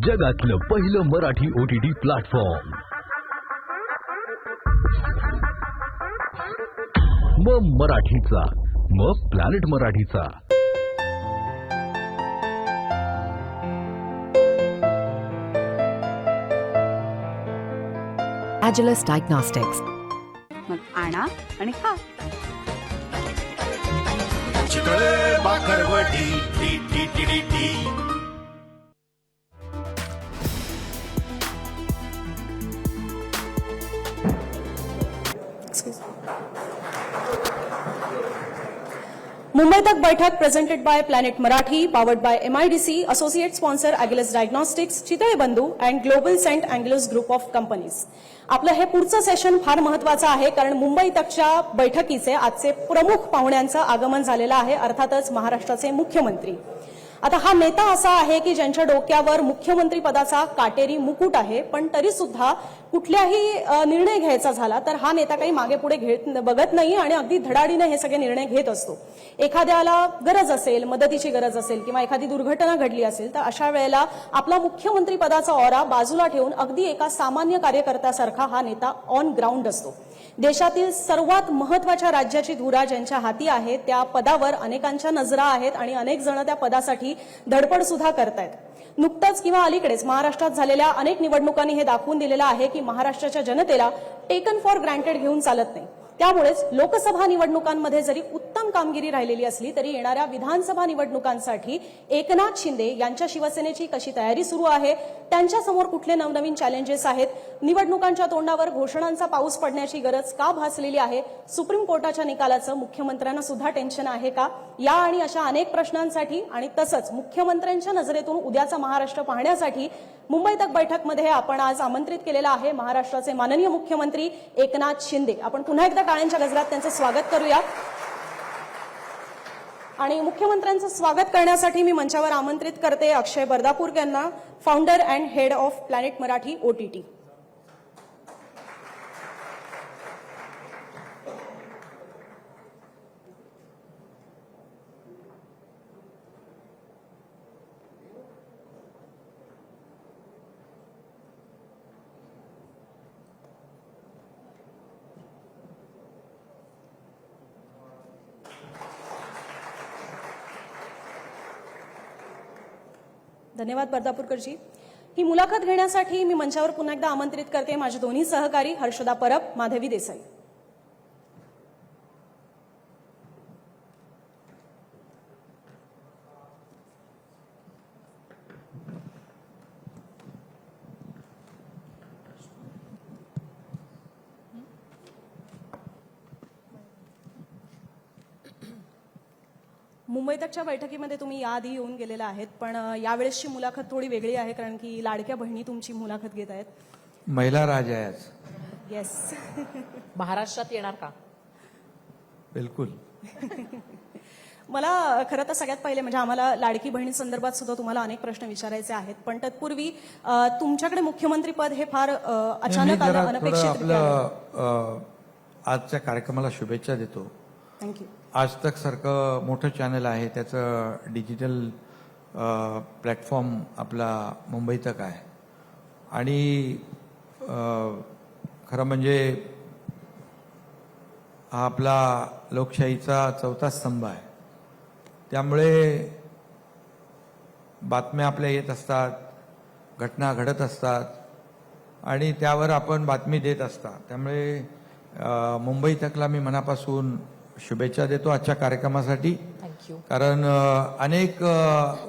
जगातलं पहिलं Marathi OTT platform मग मराठीचा, मग प्लॅनेट मराठीचा. Agilus Diagnostics. मग आणा आणि खा. चितळे बाकरवडी टी टी टी टी टी. Mumbai Tak Baithak presented by planet Marathi, powered by MIDC, associate sponsor Agilus diagnostics, Chitale Bandhu and global Saint Angelus group of companies. आपलं हे पुढचं सेशन फार महत्वाचं आहे, कारण मुंबई तकच्या बैठकीचे आजचे प्रमुख पाहुण्यांचं आगमन झालेलं आहे, अर्थातच महाराष्ट्राचे मुख्यमंत्री. आता हा नेता असा आहे की ज्यांच्या डोक्यावर मुख्यमंत्री पदाचा काटेरी मुकुट आहे, पण तरी सुद्धा कुठल्याही निर्णय घ्यायचा झाला तर हा नेता काही मागे पुढे बघत नाही आणि अगदी धडाडीने हे सगळे निर्णय घेत असतो. एखाद्याला गरज असेल, मदतीची गरज असेल किंवा एखादी दुर्घटना घडली असेल तर अशा वेळेला आपला मुख्यमंत्री पदाचा ऑरा बाजूला ठेवून अगदी एका सामान्य कार्यकर्त्यासारखा हा नेता ऑन ग्राउंड असतो. देशातील सर्वात महत्वाच्या राज्याची धुरा ज्यांच्या हाती आहे त्या पदावर अनेकांच्या नजरा आहेत आणि अनेक जण त्या पदासाठी धडपड सुद्धा करतायत. नुकतंच किंवा अलीकडेच महाराष्ट्रात झालेल्या अनेक निवडणुकांनी हे दाखवून दिलेलं आहे की महाराष्ट्राच्या जनतेला टेकन फॉर ग्रँटेड घेऊन चालत नाही. त्यामुळेच लोकसभा निवडणुकांमध्ये जरी उत्तम कामगिरी राहिलेली असली तरी येणाऱ्या विधानसभा निवडणुकांसाठी एकनाथ शिंदे यांच्या शिवसेनेची कशी तयारी सुरू आहे, त्यांच्यासमोर कुठले नवनवीन चॅलेंजेस आहेत, निवडणुकांच्या तोंडावर घोषणांचा पाऊस पडण्याची गरज का भासलेली आहे, सुप्रीम कोर्टाच्या निकालाचं मुख्यमंत्र्यांना सुद्धा टेन्शन आहे का, या आणि अशा अनेक प्रश्नांसाठी आणि तसंच मुख्यमंत्र्यांच्या नजरेतून उद्याचा महाराष्ट्र पाहण्यासाठी मुंबई तक बैठकमध्ये आपण आज आमंत्रित केलेलं आहे महाराष्ट्राचे माननीय मुख्यमंत्री एकनाथ शिंदे. आपण पुन्हा एकदा टाळ्यांच्या गजरात त्यांचं स्वागत करूया. आणि मुख्यमंत्र्यांचं स्वागत करण्यासाठी मी मंचावर आमंत्रित करते अक्षय बर्दापूर यांना, founder and head of planet Marathi OTT. धन्यवाद बर्दापूरकरजी. ही मुलाखत घेण्यासाठी मी मंचावर पुन्हा एकदा आमंत्रित करते माझे दोन्ही सहकारी हर्षदा परब, माधवी देसाई. मुंबई तकच्या बैठकीमध्ये तुम्ही याआधी येऊन गेलेला आहेत, पण यावेळेसची मुलाखत थोडी वेगळी आहे कारण की लाडक्या बहिणी तुमची मुलाखत घेत आहेत. महिला राज आहे आज. येस. महाराष्ट्रात येणार का? बिलकुल. मला खरं तर सगळ्यात पहिले म्हणजे आम्हाला लाडकी बहिणी संदर्भात सुद्धा तुम्हाला अनेक प्रश्न विचारायचे आहेत, पण तत्पूर्वी तुमच्याकडे मुख्यमंत्री पद हे फार अचानक आलं, अनपेक्षित. आजच्या कार्यक्रमाला शुभेच्छा देतो. थँक्यू. आज तक सारखं मोठं चॅनल आहे, त्याचं डिजिटल प्लॅटफॉर्म आपला मुंबई तक आहे आणि खरं म्हणजे हा आपला लोकशाहीचा चौथा स्तंभ आहे. त्यामुळे बातम्या आपल्या येत असतात, घटना घडत असतात आणि त्यावर आपण बातमी देत असतात. त्यामुळे मुंबई तकला मी मनापासून शुभेच्छा देतो आजच्या कार्यक्रमासाठी. थँक्यू. कारण अनेक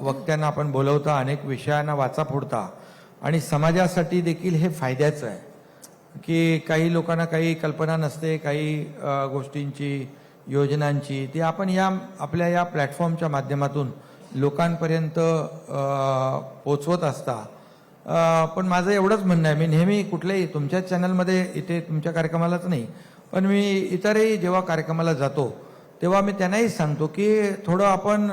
वक्त्यांना आपण बोलवता, अनेक विषयांना वाचा फोडता आणि समाजासाठी देखील हे फायद्याचं आहे की काही लोकांना काही कल्पना नसते, काही गोष्टींची, योजनांची, ती आपण आपल्या या प्लॅटफॉर्मच्या माध्यमातून लोकांपर्यंत पोचवत असता. पण माझं एवढंच म्हणणं आहे, मी नेहमी कुठल्याही तुमच्या चॅनलमध्ये, इथे तुमच्या कार्यक्रमालाच नाही पण मी इतरही जेव्हा कार्यक्रमाला जातो तेव्हा मी त्यांनाही सांगतो की थोडं आपण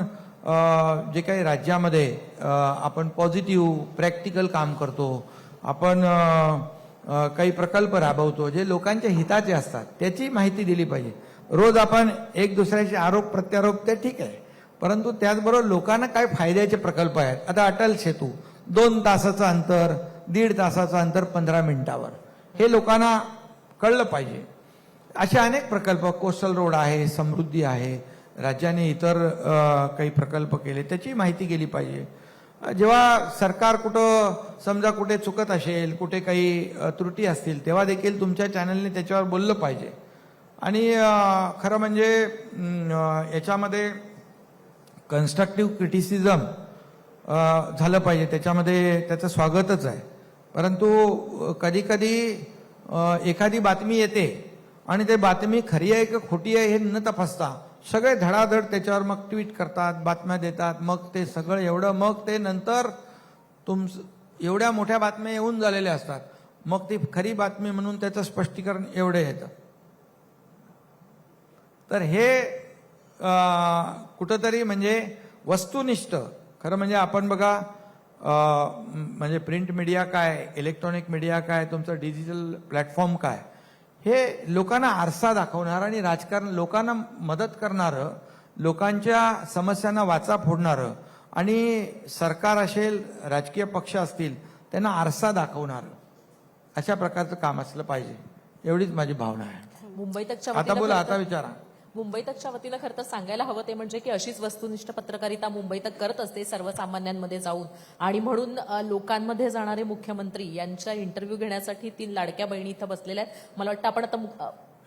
जे काही राज्यामध्ये आपण पॉझिटिव्ह प्रॅक्टिकल काम करतो, आपण काही प्रकल्प राबवतो जे लोकांच्या हिताचे असतात त्याची माहिती दिली पाहिजे. रोज आपण एक दुसऱ्याचे आरोप प्रत्यारोप ते ठीक आहे, परंतु त्याचबरोबर लोकांना काय फायद्याचे प्रकल्प आहेत. आता अटल सेतू 2 तासाचं अंतर, 1.5 तासाचं अंतर 15 मिनिटावर, हे लोकांना कळलं पाहिजे. असे अनेक प्रकल्प, कोस्टल रोड आहे, समृद्धी आहे, राज्याने इतर काही प्रकल्प केले, त्याची माहिती गेली पाहिजे. जेव्हा सरकार कुठं समजा कुठे चुकत असेल, कुठे काही त्रुटी असतील, तेव्हा देखील तुमच्या चॅनलने त्याच्यावर बोललं पाहिजे. आणि खरं म्हणजे याच्यामध्ये कन्स्ट्रक्टिव्ह क्रिटिसिझम झालं पाहिजे, त्याच्यामध्ये त्याचं स्वागतच आहे. परंतु कधी कधी एखादी बातमी येते आणि ते बातमी खरी आहे की खोटी आहे हे न तपासता सगळे धडाधड त्याच्यावर मग ट्विट करतात, बातम्या देतात. मग ते सगळं एवढं, मग ते नंतर एवढ्या मोठ्या बातम्या येऊन झालेल्या असतात, मग ती खरी बातमी म्हणून त्याचं स्पष्टीकरण एवढं येतं. तर हे कुठंतरी म्हणजे वस्तुनिष्ठ, खरं म्हणजे आपण बघा, म्हणजे प्रिंट मीडिया काय, इलेक्ट्रॉनिक मीडिया काय, तुमचं डिजिटल प्लॅटफॉर्म काय, हे लोकांना आरसा दाखवणारं आणि राजकारण लोकांना मदत करणारं, लोकांच्या समस्यांना वाचा फोडणारं आणि सरकार असेल, राजकीय पक्ष असतील, त्यांना आरसा दाखवणारं अशा प्रकारचं काम असलं पाहिजे, एवढीच माझी भावना आहे. मुंबई तकच्या आता वतीनं बोला, खरं आता तर- विचारा. मुंबई तकच्या वतीनं खरं तर सांगायला हवं ते म्हणजे की अशीच वस्तुनिष्ठ पत्रकारिता मुंबई तक करत असते सर्वसामान्यांमध्ये जाऊन. आणि म्हणून लोकांमध्ये जाणारे मुख्यमंत्री यांच्या इंटरव्ह्यू घेण्यासाठी 3 लाडक्या बहिणी इथं बसलेल्या आहेत. मला वाटतं आपण आता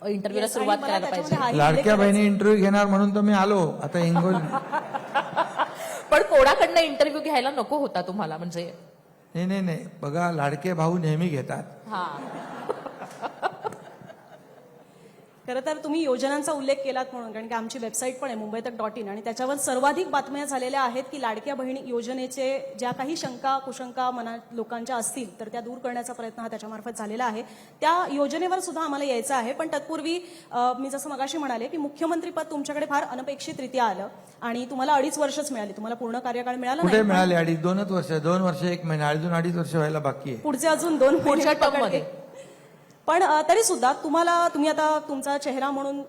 इंटरव्ह्यूला Yes, सुरुवात आणि मला करायला त्याच्यामध्ये पाहिजे. हाही लाडक्या उल्लेख बहिणी इंटरव्ह्यू घेणार म्हणून तर मी आलो. आता इंगोल पण कोणाकडनं इंटरव्ह्यू घ्यायला नको होता तुम्हाला म्हणजे? नाही, बघा, लाडके भाऊ नेहमी घेतात. हा, खरं तर तुम्ही योजनांचा उल्लेख केलात म्हणून, कारण की आमची वेबसाईट पण आहे मुंबईतक.in आणि त्याच्यावर सर्वाधिक बातम्या झालेल्या आहेत की लाडक्या बहिणी योजनेचे ज्या काही शंका कुशंका मनात लोकांच्या असतील तर त्या दूर करण्याचा प्रयत्न हा त्याच्यामार्फत झालेला आहे. त्या योजनेवर सुद्धा आम्हाला यायचं आहे. पण तत्पूर्वी मी जसं मगाशी म्हणाले की मुख्यमंत्रीपद तुमच्याकडे फार अनपेक्षितरित्या आलं आणि तुम्हाला 2.5 वर्षच मिळाली, तुम्हाला पूर्ण कार्यकाळ मिळाला कुठे नाही. मिळाले? 2.5 वर्ष, 2 वर्ष 1 महिना, अजून 2.5 वर्ष व्हायला बाकी आहे. पुढचे अजून 2 पुढच्या टर्ममध्ये. पण तरी सुद्धा तुम्ही आता तुमचा चेहरा म्हणून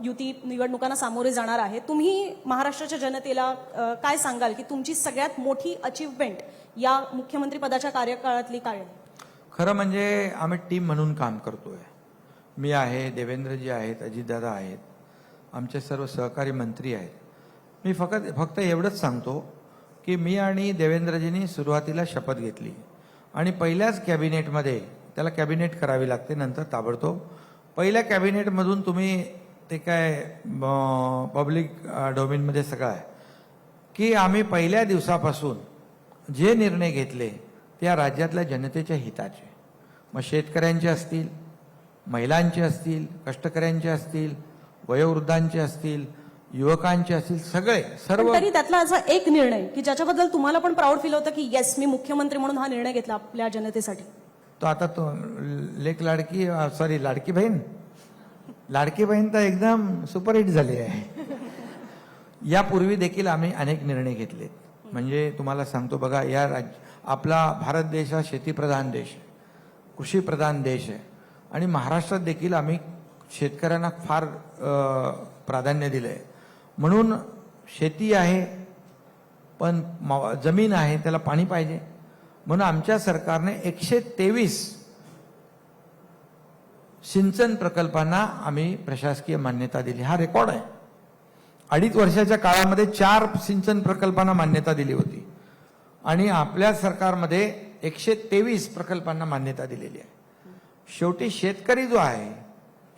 युती निवडणुकांना सामोरे जाणार आहे. तुम्ही महाराष्ट्राच्या जनतेला काय सांगाल की तुमची सगळ्यात मोठी अचीवमेंट या मुख्यमंत्री पदाच्या कार्यकाळातली काय आहे? खरं म्हणजे आम्ही टीम म्हणून काम करतोय. मी आहे, देवेंद्रजी आहेत, अजितदादा आहेत, आमचे सर्व सहकारी मंत्री आहेत. मी फक्त एवढंच सांगतो की मी आणि देवेंद्रजींनी सुरुवातीला शपथ घेतली आणि पहिल्याच कॅबिनेटमध्ये, त्याला कॅबिनेट करावी लागते नंतर ताबडतोब, पहिल्या कॅबिनेटमधून तुम्ही ते काय पब्लिक डोमेनमध्ये सगळं आहे की आम्ही पहिल्या दिवसापासून जे निर्णय घेतले ते या राज्यातल्या जनतेच्या हिताचे, मग शेतकऱ्यांचे असतील, महिलांचे असतील, कष्टकऱ्यांचे असतील, वयोवृद्धांचे असतील, युवकांचे असतील, सर्व. तरी त्यातला असा एक निर्णय की ज्याच्याबद्दल तुम्हाला पण प्राऊड फील होतं की येस, मी मुख्यमंत्री म्हणून हा निर्णय घेतला आपल्या जनतेसाठी? तो आता तो लाडकी बहीण, लाडकी बहीण तर एकदम सुपरहिट झाली आहे. यापूर्वी देखील आम्ही अनेक निर्णय घेतले. म्हणजे तुम्हाला सांगतो बघा, आपला भारत देश हा शेतीप्रधान देश आहे, कृषीप्रधान देश आहे आणि महाराष्ट्रात देखील आम्ही शेतकऱ्यांना फार प्राधान्य दिलं आहे. म्हणून शेती आहे पण जमीन आहे, त्याला पाणी पाहिजे. म्हणून आमच्या सरकारने 123 सिंचन प्रकल्पांना आम्ही प्रशासकीय मान्यता दिली. हा रेकॉर्ड आहे. 2.5 वर्षाच्या काळामध्ये 4 सिंचन प्रकल्पांना मान्यता दिली होती आणि आपल्या सरकारमध्ये 123 प्रकल्पांना मान्यता दिलेली आहे. शेवटी शेतकरी जो आहे,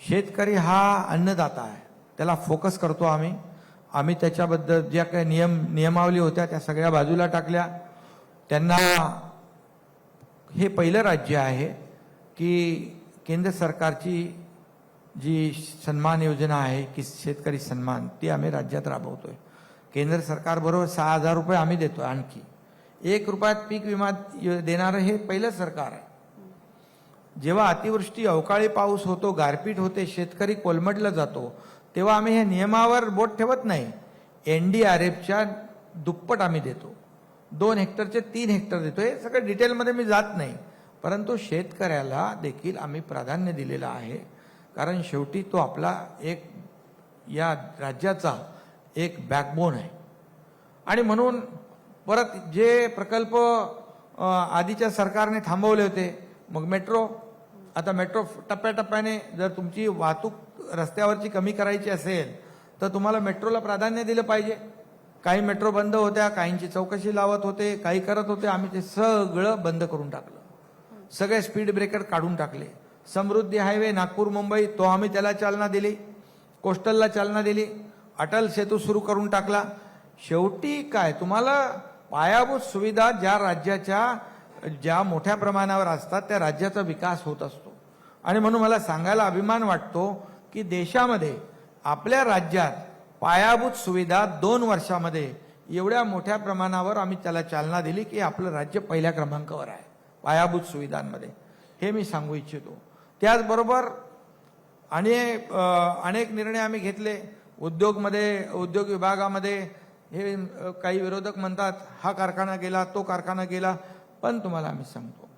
शेतकरी हा अन्नदाता आहे, त्याला फोकस करतो आम्ही त्याच्याबद्दल ज्या काही नियमावली होत्या त्या सगळ्या बाजूला टाकल्या. त्यांना हे पहिलं राज्य आहे की केंद्र सरकारची जी सन्मान योजना आहे की शेतकरी सन्मान, ती आम्ही राज्यात राबवतोय. केंद्र सरकारबरोबर 6,000 रुपये आम्ही देतोय. आणखी 1 रुपयात पीक विमा देणारं हे पहिलं सरकार आहे. जेव्हा अतिवृष्टी, अवकाळी पाऊस होतो, गारपीट होते, शेतकरी कोलमडला जातो, तेव्हा आम्ही हे नियमावर बोट ठेवत नाही. NDRFच्या दुप्पट आम्ही देतो. 2 हेक्टरचे 3 हेक्टर देतो. हे सगळं डिटेलमध्ये मी जात नाही, परंतु शेतकऱ्याला देखील आम्ही प्राधान्य दिलेलं आहे. कारण शेवटी तो आपला एक या राज्याचा एक बॅकबोन आहे. आणि म्हणून परत जे प्रकल्प आधीच्या सरकारने थांबवले होते. मग मेट्रो, आता मेट्रो टप्प्याटप्प्याने जर तुमची वाहतूक रस्त्यावरची कमी करायची असेल तर तुम्हाला मेट्रोला प्राधान्य दिलं पाहिजे. काही मेट्रो बंद होत्या, काहींची चौकशी लावत होते, काही करत होते. आम्ही ते सगळं बंद करून टाकलं. सगळे स्पीड ब्रेकर काढून टाकले. समृद्धी हायवे नागपूर मुंबई तो आम्ही त्याला चालना दिली. कोस्टलला चालना दिली. अटल सेतू सुरू करून टाकला. शेवटी काय, तुम्हाला पायाभूत सुविधा ज्या राज्याच्या ज्या मोठ्या प्रमाणावर असतात त्या राज्याचा विकास होत असतो. आणि म्हणून मला सांगायला अभिमान वाटतो की देशामध्ये आपल्या राज्यात पायाभूत सुविधा 2 वर्षामध्ये एवढ्या मोठ्या प्रमाणावर आम्ही त्याला चालना दिली की आपलं राज्य पहिल्या क्रमांकावर आहे पायाभूत सुविधांमध्ये. हे मी सांगू इच्छितो. त्याचबरोबर अनेक निर्णय आम्ही घेतले. उद्योग विभागामध्ये हे काही विरोधक म्हणतात हा कारखाना गेला, तो कारखाना गेला. पण तुम्हाला आम्ही सांगतो,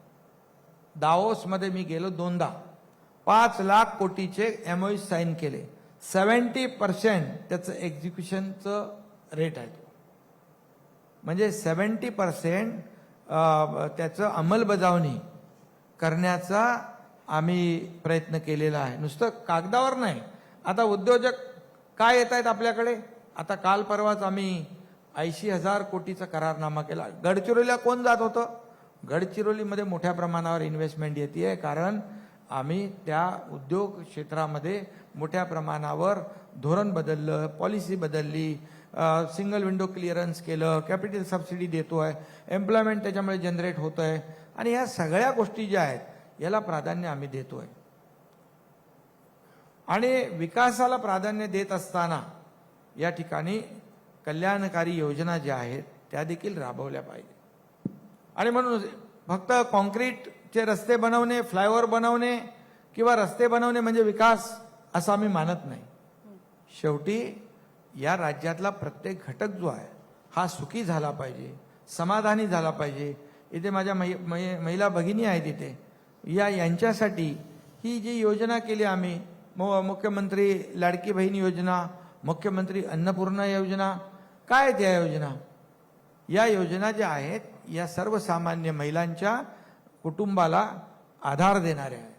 दाओसमध्ये मी गेलो 2दा. 5 लाख कोटीचे MOU साईन केले. 70% त्याचं एक्झिक्युशनचं रेट आहे. तो म्हणजे 70% त्याचं अंमलबजावणी करण्याचा आम्ही प्रयत्न केलेला आहे. नुसतं कागदावर नाही. आता उद्योजक काय येत आहेत आपल्याकडे. आता काल परवाच आम्ही 80,000 कोटीचा करारनामा केला. गडचिरोलीला कोण जात होतं. गडचिरोलीमध्ये मोठ्या प्रमाणावर इन्व्हेस्टमेंट येते, कारण आम्ही त्या उद्योग क्षेत्रामध्ये मोठ्या प्रमाणावर धोरण बदललं, पॉलिसी बदलली, सिंगल विंडो क्लिअरन्स केलं, कॅपिटल सबसिडी देतोय, एम्प्लॉयमेंट त्याच्यामुळे जनरेट होत आहे. आणि या सगळ्या गोष्टी ज्या आहेत याला प्राधान्य आम्ही देतोय. आणि विकासाला प्राधान्य देत असताना या ठिकाणी कल्याणकारी योजना ज्या आहेत त्या देखील राबवल्या पाहिजे. आणि म्हणून फक्त कॉन्क्रीटचे रस्ते बनवणे, फ्लायओव्हर बनवणे किंवा रस्ते बनवणे म्हणजे विकास असं आम्ही मानत नाही. शेवटी या राज्यातला प्रत्येक घटक जो आहे हा सुखी झाला पाहिजे, समाधानी झाला पाहिजे. इथे माझ्या महिला भगिनी आहेत इथे, यांच्यासाठी ही जी योजना केली आम्ही, मुख्यमंत्री लाडकी बहीण योजना, मुख्यमंत्री अन्नपूर्णा योजना, काय त्या योजना, या योजना ज्या आहेत या सर्वसामान्य महिलांच्या कुटुंबाला आधार देणाऱ्या आहेत.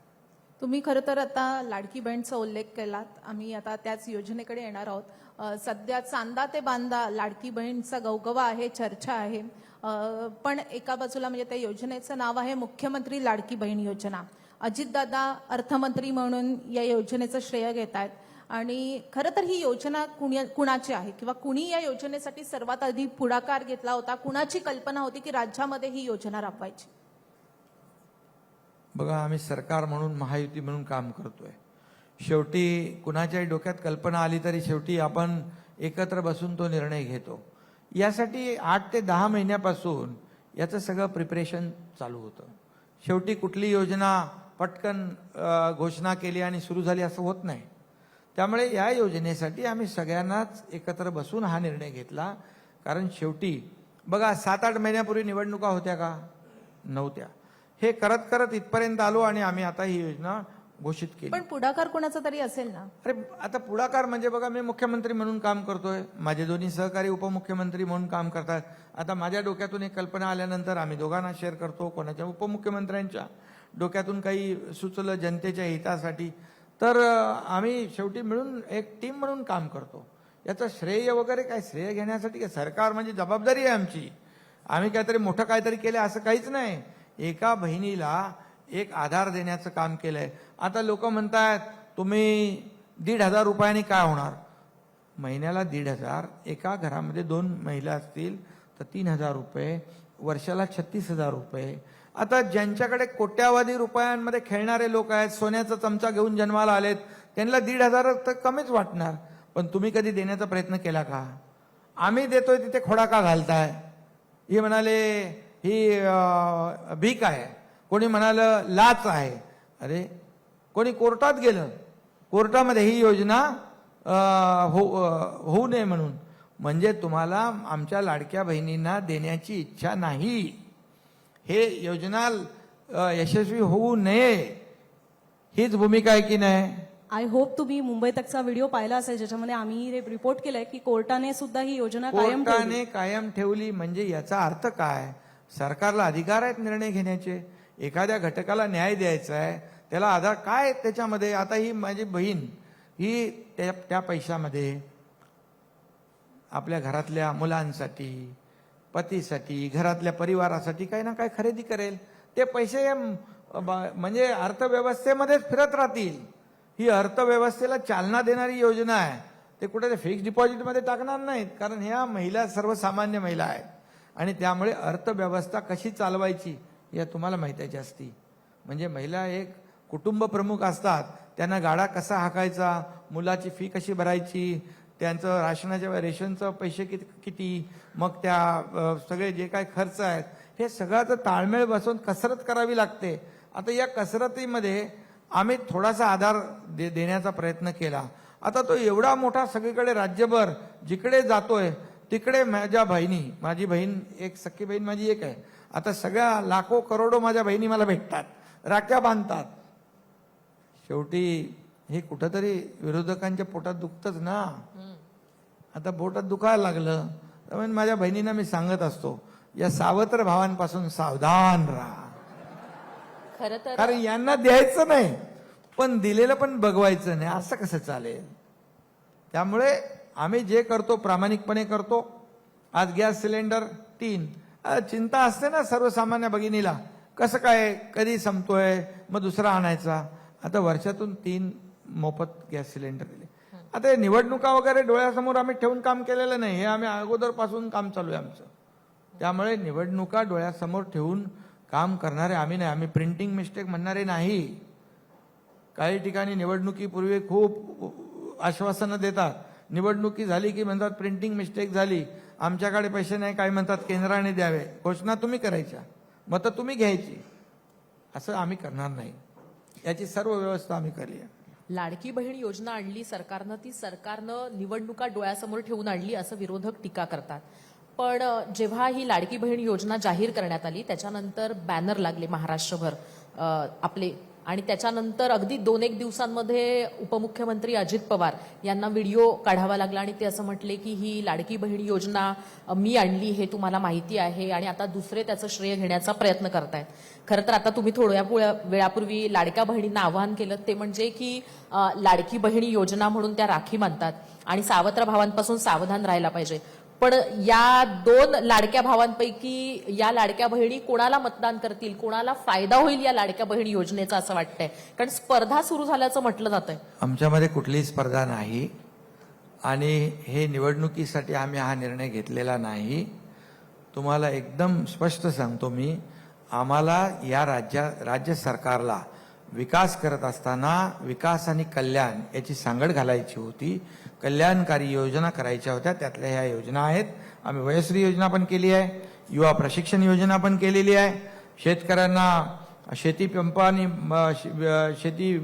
तुम्ही खरं तर आता लाडकी बहीणचा उल्लेख केलात. आम्ही आता त्याच योजनेकडे येणार आहोत. सध्या चांदा ते बांदा लाडकी बहीणचा गवगवा आहे, चर्चा आहे. पण एका बाजूला म्हणजे त्या योजनेचं नाव आहे मुख्यमंत्री लाडकी बहीण योजना. अजितदादा अर्थमंत्री म्हणून या योजनेचं श्रेय घेत आहेत. आणि खरं तर ही योजना कुणाची आहे किंवा कुणी या योजनेसाठी सर्वात आधी पुढाकार घेतला होता, कुणाची कल्पना होती की राज्यामध्ये ही योजना राबवायची? बघा, आम्ही सरकार म्हणून, महायुती म्हणून काम करतोय. शेवटी कुणाच्याही डोक्यात कल्पना आली तरी शेवटी आपण एकत्र बसून तो निर्णय घेतो. यासाठी 8 ते 10 महिन्यापासून याचं सगळं प्रिपरेशन चालू होतं. शेवटी कुठली योजना पटकन घोषणा केली आणि सुरू झाली असं होत नाही. त्यामुळे या योजनेसाठी आम्ही सगळ्यांनाच एकत्र बसून हा निर्णय घेतला. कारण शेवटी बघा, 7-8 महिन्यापूर्वी निवडणुका होत्या का? नव्हत्या. हे करत करत इथपर्यंत आलो आणि आम्ही आता ही योजना घोषित केली. पण पुढाकार कोणाचा तरी असेल ना? अरे आता पुढाकार म्हणजे बघा, मी मुख्यमंत्री म्हणून काम करतोय, माझे दोन्ही सहकारी उपमुख्यमंत्री म्हणून काम करतात. आता माझ्या डोक्यातून एक कल्पना आल्यानंतर आम्ही दोघांना शेअर करतो. कोणाच्या उपमुख्यमंत्र्यांच्या डोक्यातून काही सुचलं जनतेच्या हितासाठी तर आम्ही शेवटी मिळून एक टीम म्हणून काम करतो. याचं श्रेय वगैरे काय, श्रेय घेण्यासाठी काय, सरकार म्हणजे जबाबदारी आहे आमची. आम्ही काहीतरी मोठं काहीतरी केलं असं काहीच नाही. एका बहिणीला एक आधार देण्याचं काम केलंय. आता लोक म्हणतात तुम्ही 1,500 रुपयांनी काय होणार? महिन्याला 1,500, एका घरामध्ये 2 महिला असतील तर 3,000 रुपये, वर्षाला 36,000 रुपये. आता ज्यांच्याकडे कोट्यावधी रुपयांमध्ये खेळणारे लोक आहेत, सोन्याचा चमचा घेऊन जन्माला आलेत, त्यांना 1,500 तर कमीच वाटणार. पण तुम्ही कधी देण्याचा प्रयत्न केला का? आम्ही देतोय तिथे खोडा का घालताय? हे म्हणाले ही भीक आहे, कोणी म्हणालं लाच आहे. अरे कोणी कोर्टात गेलं, कोर्टामध्ये ही योजना होऊ नये म्हणून. म्हणजे तुम्हाला आमच्या लाडक्या बहिणींना देण्याची इच्छा नाही. हे योजना यशस्वी होऊ नये हीच भूमिका आहे की नाही? आय होप तुम्ही मुंबई तकचा व्हिडिओ पाहिला असेल ज्याच्यामध्ये आम्ही रिपोर्ट केलंय की कोर्टाने सुद्धा ही योजना कायम ठेवली. कोर्टाने कायम ठेवली म्हणजे याचा अर्थ काय? सरकारला अधिकार आहेत निर्णय घेण्याचे. एखाद्या घटकाला न्याय द्यायचा आहे, त्याला आधार काय त्याच्यामध्ये. आता ही माझी बहीण ही त्या पैशामध्ये आपल्या घरातल्या मुलांसाठी, पतीसाठी, घरातल्या परिवारासाठी काही ना काही खरेदी करेल. ते पैसे म्हणजे अर्थव्यवस्थेमध्येच फिरत राहतील. ही अर्थव्यवस्थेला चालना देणारी योजना आहे. ते कुठे फिक्स डिपॉझिटमध्ये टाकणार नाहीत, कारण ह्या महिला सर्वसामान्य महिला आहेत आणि त्यामुळे अर्थव्यवस्था कशी चालवायची या तुम्हाला माहिती आहे जास्ती. म्हणजे महिला एक कुटुंब प्रमुख असतात. त्यांना गाडा कसा हाकायचा, मुलाची फी कशी भरायची, त्यांचं रेशनचं पैसे किती, मग त्या सगळे जे काय खर्च आहेत हे सगळ्याचं ताळमेळ बसवून कसरत करावी लागते. आता या कसरतीमध्ये आम्ही थोडासा आधार देण्याचा प्रयत्न केला. आता तो एवढा मोठा सगळीकडे राज्यभर जिकडे जातोय तिकडे माझ्या बहिणी, माझी बहीण एक सख्खी बहीण माझी एक आहे, आता सगळ्या लाखो करोडो माझ्या बहिणी मला भेटतात, राख्या बांधतात. शेवटी हे कुठंतरी विरोधकांच्या पोटात दुखतच ना. आता पोटात दुखायला लागलं तर माझ्या बहिणींना मी सांगत असतो, या सावत्र भावांपासून सावधान राहा. खरं तर कारण यांना द्यायचं नाही पण दिलेलं पण बघवायचं नाही, असं कसं चालेल. त्यामुळे आम्ही जे करतो प्रामाणिकपणे करतो. आज गॅस सिलेंडर 3, चिंता असते ना सर्वसामान्य भगिनीला, कसं काय कधी संपतोय मग दुसरा आणायचा. आता वर्षातून 3 मोफत गॅस सिलेंडर दिले. आता हे निवडणुका वगैरे डोळ्यासमोर आम्ही ठेवून काम केलेलं नाही, हे आम्ही अगोदरपासून काम चालू आहे आमचं. त्यामुळे निवडणुका डोळ्यासमोर ठेवून काम करणारे आम्ही नाही. आम्ही प्रिंटिंग मिस्टेक म्हणणारे नाही. काही ठिकाणी निवडणुकीपूर्वी खूप आश्वासनं देतात, निवडणुकी झाली की म्हणतात प्रिंटिंग मिस्टेक झाली, आमच्याकडे पैसे नाही, काय म्हणतात केंद्राने द्यावे, घोषणा तुम्ही करायच्या, मतं तुम्ही घ्यायची. असं आम्ही करणार नाही. याची सर्व व्यवस्था आम्ही केली आहे. लाडकी बहीण योजना आणली सरकारनं, ती सरकारनं निवडणुका डोळ्यासमोर ठेवून आणली असं विरोधक टीका करतात. पण जेव्हा ही लाडकी बहीण योजना जाहीर करण्यात आली त्याच्यानंतर बॅनर लागले महाराष्ट्रभर आपले, आणि त्याच्यानंतर अगदी 2-1 दिवसांमध्ये उपमुख्यमंत्री अजित पवार यांना व्हिडिओ काढावा लागला आणि ते असं म्हटले की ही लाडकी बहीण योजना मी आणली हे तुम्हाला माहिती आहे आणि आता दुसरे त्याचं श्रेय घेण्याचा प्रयत्न करतायत. खरं तर आता तुम्ही थोड्या वेळापूर्वी लाडक्या बहिणींना आवाहन केलं ते म्हणजे की लाडकी बहीण योजना म्हणून त्या राखी बांधतात आणि सावत्र भावांपासून सावधान राहायला पाहिजे. पण या 2 लाडक्या भावांपैकी या लाडक्या बहिणी कोणाला मतदान करतील, कोणाला फायदा होईल या लाडक्या बहीण योजनेचा असं वाटतंय? कारण स्पर्धा सुरू झाल्याचं म्हटलं जातंय. आमच्यामध्ये कुठलीही स्पर्धा नाही आणि हे निवडणुकीसाठी आम्ही हा निर्णय घेतलेला नाही. तुम्हाला एकदम स्पष्ट सांगतो मी, आम्हाला या राज्य सरकारला विकास करत असताना विकास आणि कल्याण याची सांगड घालायची होती. कल्याणकारी योजना करायच्या होत्या, त्यातल्या ह्या योजना आहेत. आम्ही वयश्री योजना पण केली आहे, युवा प्रशिक्षण योजना पण केलेली आहे, शेतकऱ्यांना शेती पंप आणि शेती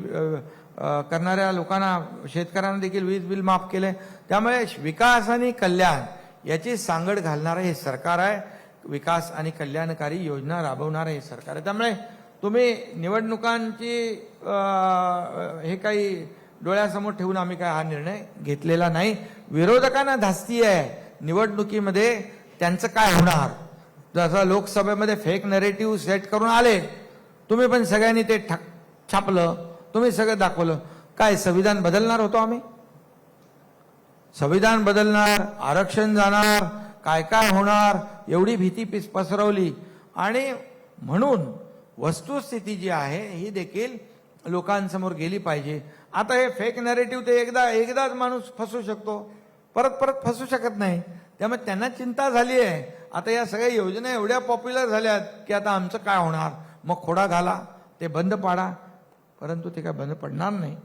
करणाऱ्या लोकांना शेतकऱ्यांना देखील वीज बिल माफ केले. त्यामुळे विकास आणि कल्याण याची सांगड घालणारं हे सरकार आहे. विकास आणि कल्याणकारी योजना राबवणारं हे सरकार आहे. त्यामुळे तुम्ही निवडणुकांची हे काही डोळ्यासमोर ठेवून आम्ही काय हा निर्णय घेतलेला नाही. विरोधकांना धास्ती आहे निवडणुकीमध्ये त्यांचं काय होणार. जसं लोकसभेमध्ये फेक नरेटिव्ह सेट करून आले, तुम्ही पण सगळ्यांनी ते छापलं, तुम्ही सगळं दाखवलं. काय संविधान बदलणार होतो आम्ही? संविधान बदलणार, आरक्षण जाणार, काय काय होणार एवढी भीती पसरवली. आणि म्हणून वस्तुस्थिती जी आहे ही देखील लोकांसमोर गेली पाहिजे. आता हे फेक नॅरेटिव्ह ते एकदाच माणूस फसू शकतो, परत फसू शकत नाही. त्यामुळे त्यांना चिंता झाली आहे. आता या सगळ्या योजना एवढ्या पॉप्युलर झाल्यात की आता आमचं काय होणार, मग खोडा घाला, ते बंद पाडा. परंतु ते काय बंद पडणार नाही.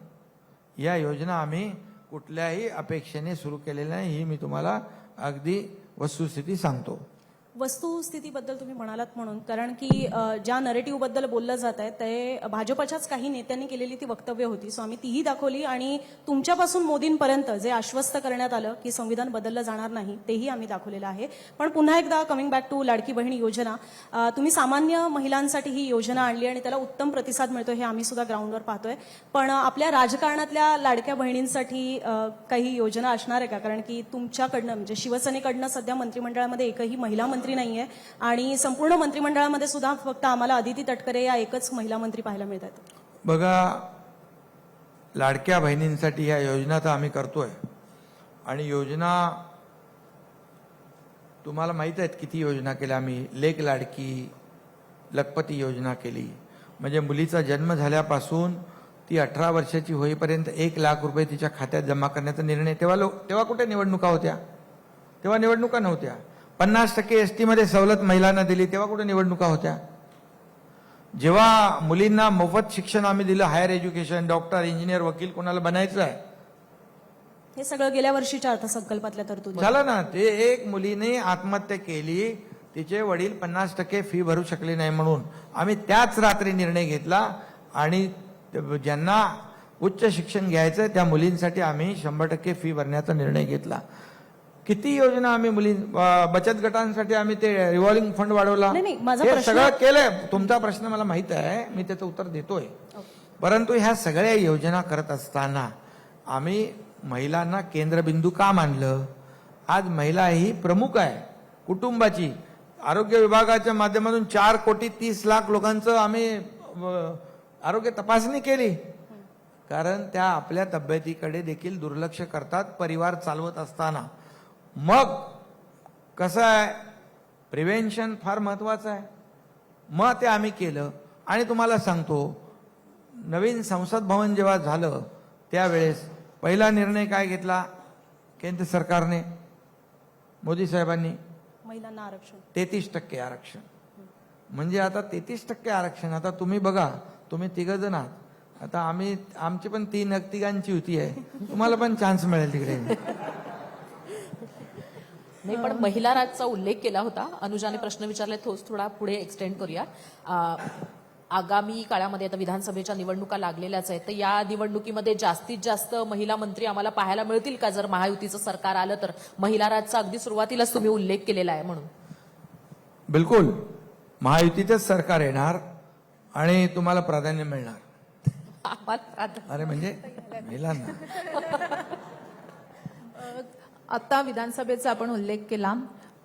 या योजना आम्ही कुठल्याही अपेक्षेने सुरू केलेल्या नाही, ही मी तुम्हाला अगदी वस्तुस्थिती सांगतो. वस्तुस्थितीबद्दल तुम्ही म्हणालात म्हणून, कारण की ज्या नरेटिव्हबद्दल बोललं जात आहे ते भाजपच्याच काही नेत्यांनी केलेली ती वक्तव्य होती. सो आम्ही तीही दाखवली आणि तुमच्यापासून मोदींपर्यंत जे आश्वस्त करण्यात आलं की संविधान बदललं जाणार नाही तेही आम्ही दाखवलेलं आहे. पण पुन्हा एकदा coming back to Ladki Bahin योजना, तुम्ही सामान्य महिलांसाठी ही योजना आणली आणि त्याला उत्तम प्रतिसाद मिळतो हे आम्ही सुद्धा ग्राउंडवर पाहतोय. पण आपल्या राजकारणातल्या लाडक्या बहिणींसाठी काही योजना असणार आहे का? कारण की तुमच्याकडनं म्हणजे शिवसेनेकडनं सध्या मंत्रिमंडळामध्ये एकही महिला मंत्री मंत्री नाहीये आणि संपूर्ण मंत्रिमंडळामध्ये सुद्धा फक्त आम्हाला अदिती तटकरे या एकच महिला मंत्री पाहायला मिळतात. बघा, लाडक्या बहिणींसाठी ह्या योजना तर आम्ही करतोय आणि योजना तुम्हाला माहित आहेत किती योजना केल्या आम्ही. लेक लाडकी, लखपती योजना केली, म्हणजे मुलीचा जन्म झाल्यापासून ती 18 वर्षाची होईपर्यंत 1 लाख रुपये तिच्या खात्यात जमा करण्याचा निर्णय. तेव्हा कुठे निवडणुका होत्या? तेव्हा निवडणुका नव्हत्या. 50% एसटी मध्ये सवलत महिलांना दिली, तेव्हा कुठे निवडणुका होत्या? जेव्हा मुलींना मोफत शिक्षण आम्ही दिलं, हायर एज्युकेशन, डॉक्टर, इंजिनियर, वकील कोणाला बनायचं आहे, हे सगळं गेल्या वर्षीच्या अर्थसंकल्पातल्या तरतुदी. झालं ना. ते एक मुलीने आत्महत्या केली, तिचे वडील 50% फी भरू शकले नाही म्हणून आम्ही त्याच रात्री निर्णय घेतला आणि ज्यांना उच्च शिक्षण घ्यायचं त्या मुलींसाठी आम्ही 100% फी भरण्याचा निर्णय घेतला. किती योजना आम्ही बचत गटांसाठी आम्ही ते रिव्हॉल्विंग फंड वाढवला. नाही, माझा हे प्रश्न- सगळं केलंय. तुमचा प्रश्न मला माहित आहे, मी त्याचं उत्तर देतोय. परंतु ह्या सगळ्या योजना करत असताना आम्ही महिलांना केंद्रबिंदू का मानलं? आज महिला ही प्रमुख आहे कुटुंबाची. आरोग्य विभागाच्या माध्यमातून 4,30,00,000 लोकांचं आम्ही आरोग्य तपासणी केली, कारण त्या आपल्या तब्येतीकडे देखील दुर्लक्ष करतात परिवार चालवत असताना. मग कसं आहे, प्रिव्हेन्शन फार महत्वाचं आहे. मग ते आम्ही केलं आणि तुम्हाला सांगतो, नवीन संसद भवन जेव्हा झालं त्यावेळेस पहिला निर्णय काय घेतला केंद्र सरकारने, मोदी साहेबांनी? महिलांना आरक्षण, 33% आरक्षण. म्हणजे आता 33% आरक्षण. आता तुम्ही बघा, तुम्ही 3 जण आहात, आता आमची पण 3 तिघांची युती आहे, तुम्हाला पण चान्स मिळेल तिकडे. नाही, पण महिला राजचा उल्लेख केला होता. अनुजाने प्रश्न विचारले, थोडा पुढे एक्सटेंड करूया. आगामी काळामध्ये आता विधानसभेच्या निवडणुका लागलेल्याच आहेत, तर या निवडणुकीमध्ये जास्तीत जास्त महिला मंत्री आम्हाला पाहायला मिळतील का जर महायुतीचं सरकार आलं तर? महिला राजचा अगदी सुरुवातीलाच तुम्ही उल्लेख केलेला आहे म्हणून. बिलकुल, महायुतीचंच सरकार येणार आणि तुम्हाला प्राधान्य मिळणार. अरे म्हणजे महिलांना. आता विधानसभेचा आपण उल्लेख केला.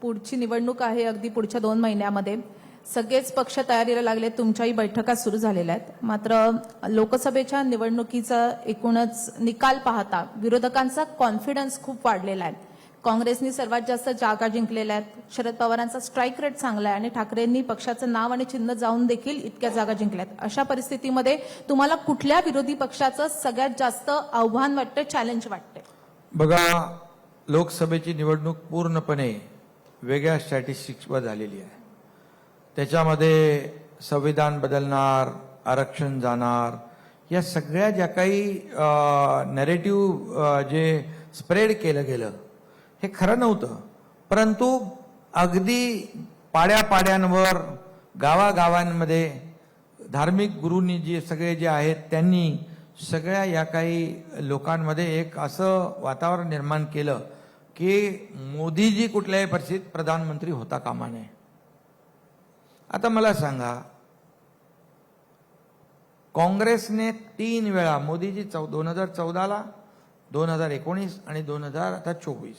पुढची निवडणूक आहे अगदी पुढच्या 2 महिन्यामध्ये. सगळेच पक्ष तयारीला लागले, तुमच्याही बैठका सुरू झालेल्या आहेत. मात्र लोकसभेच्या निवडणुकीचा एकूणच निकाल पाहता विरोधकांचा कॉन्फिडन्स खूप वाढलेला आहे. काँग्रेसनी सर्वात जास्त जागा जिंकलेल्या आहेत, शरद पवारांचा स्ट्राईक रेट चांगला आहे आणि ठाकरेंनी पक्षाचं नाव आणि चिन्ह जाऊन देखील इतक्या जागा जिंकल्यात. अशा परिस्थितीमध्ये तुम्हाला कुठल्या विरोधी पक्षाचं सगळ्यात जास्त आव्हान वाटतं, चॅलेंज वाटते? बघा, लोकसभेची निवडणूक पूर्णपणे वेगळ्या स्ट्रॅटेजिक्सवर झालेली आहे. त्याच्यामध्ये संविधान बदलणार, आरक्षण जाणार, या सगळ्या ज्या काही नॅरेटिव्ह जे स्प्रेड केलं गेलं हे खरं नव्हतं. परंतु अगदी पाड्यापाड्यांवर, गावागावांमध्ये धार्मिक गुरूंनी जे सगळे जे आहेत त्यांनी सगळ्या या काही लोकांमध्ये एक असं वातावरण निर्माण केलं की मोदीजी कुठल्याही परिस्थितीत प्रधानमंत्री होता कामा नये. आता मला सांगा, काँग्रेसने 3 वेळा, मोदीजी 2014ला, 2019 आणि 2024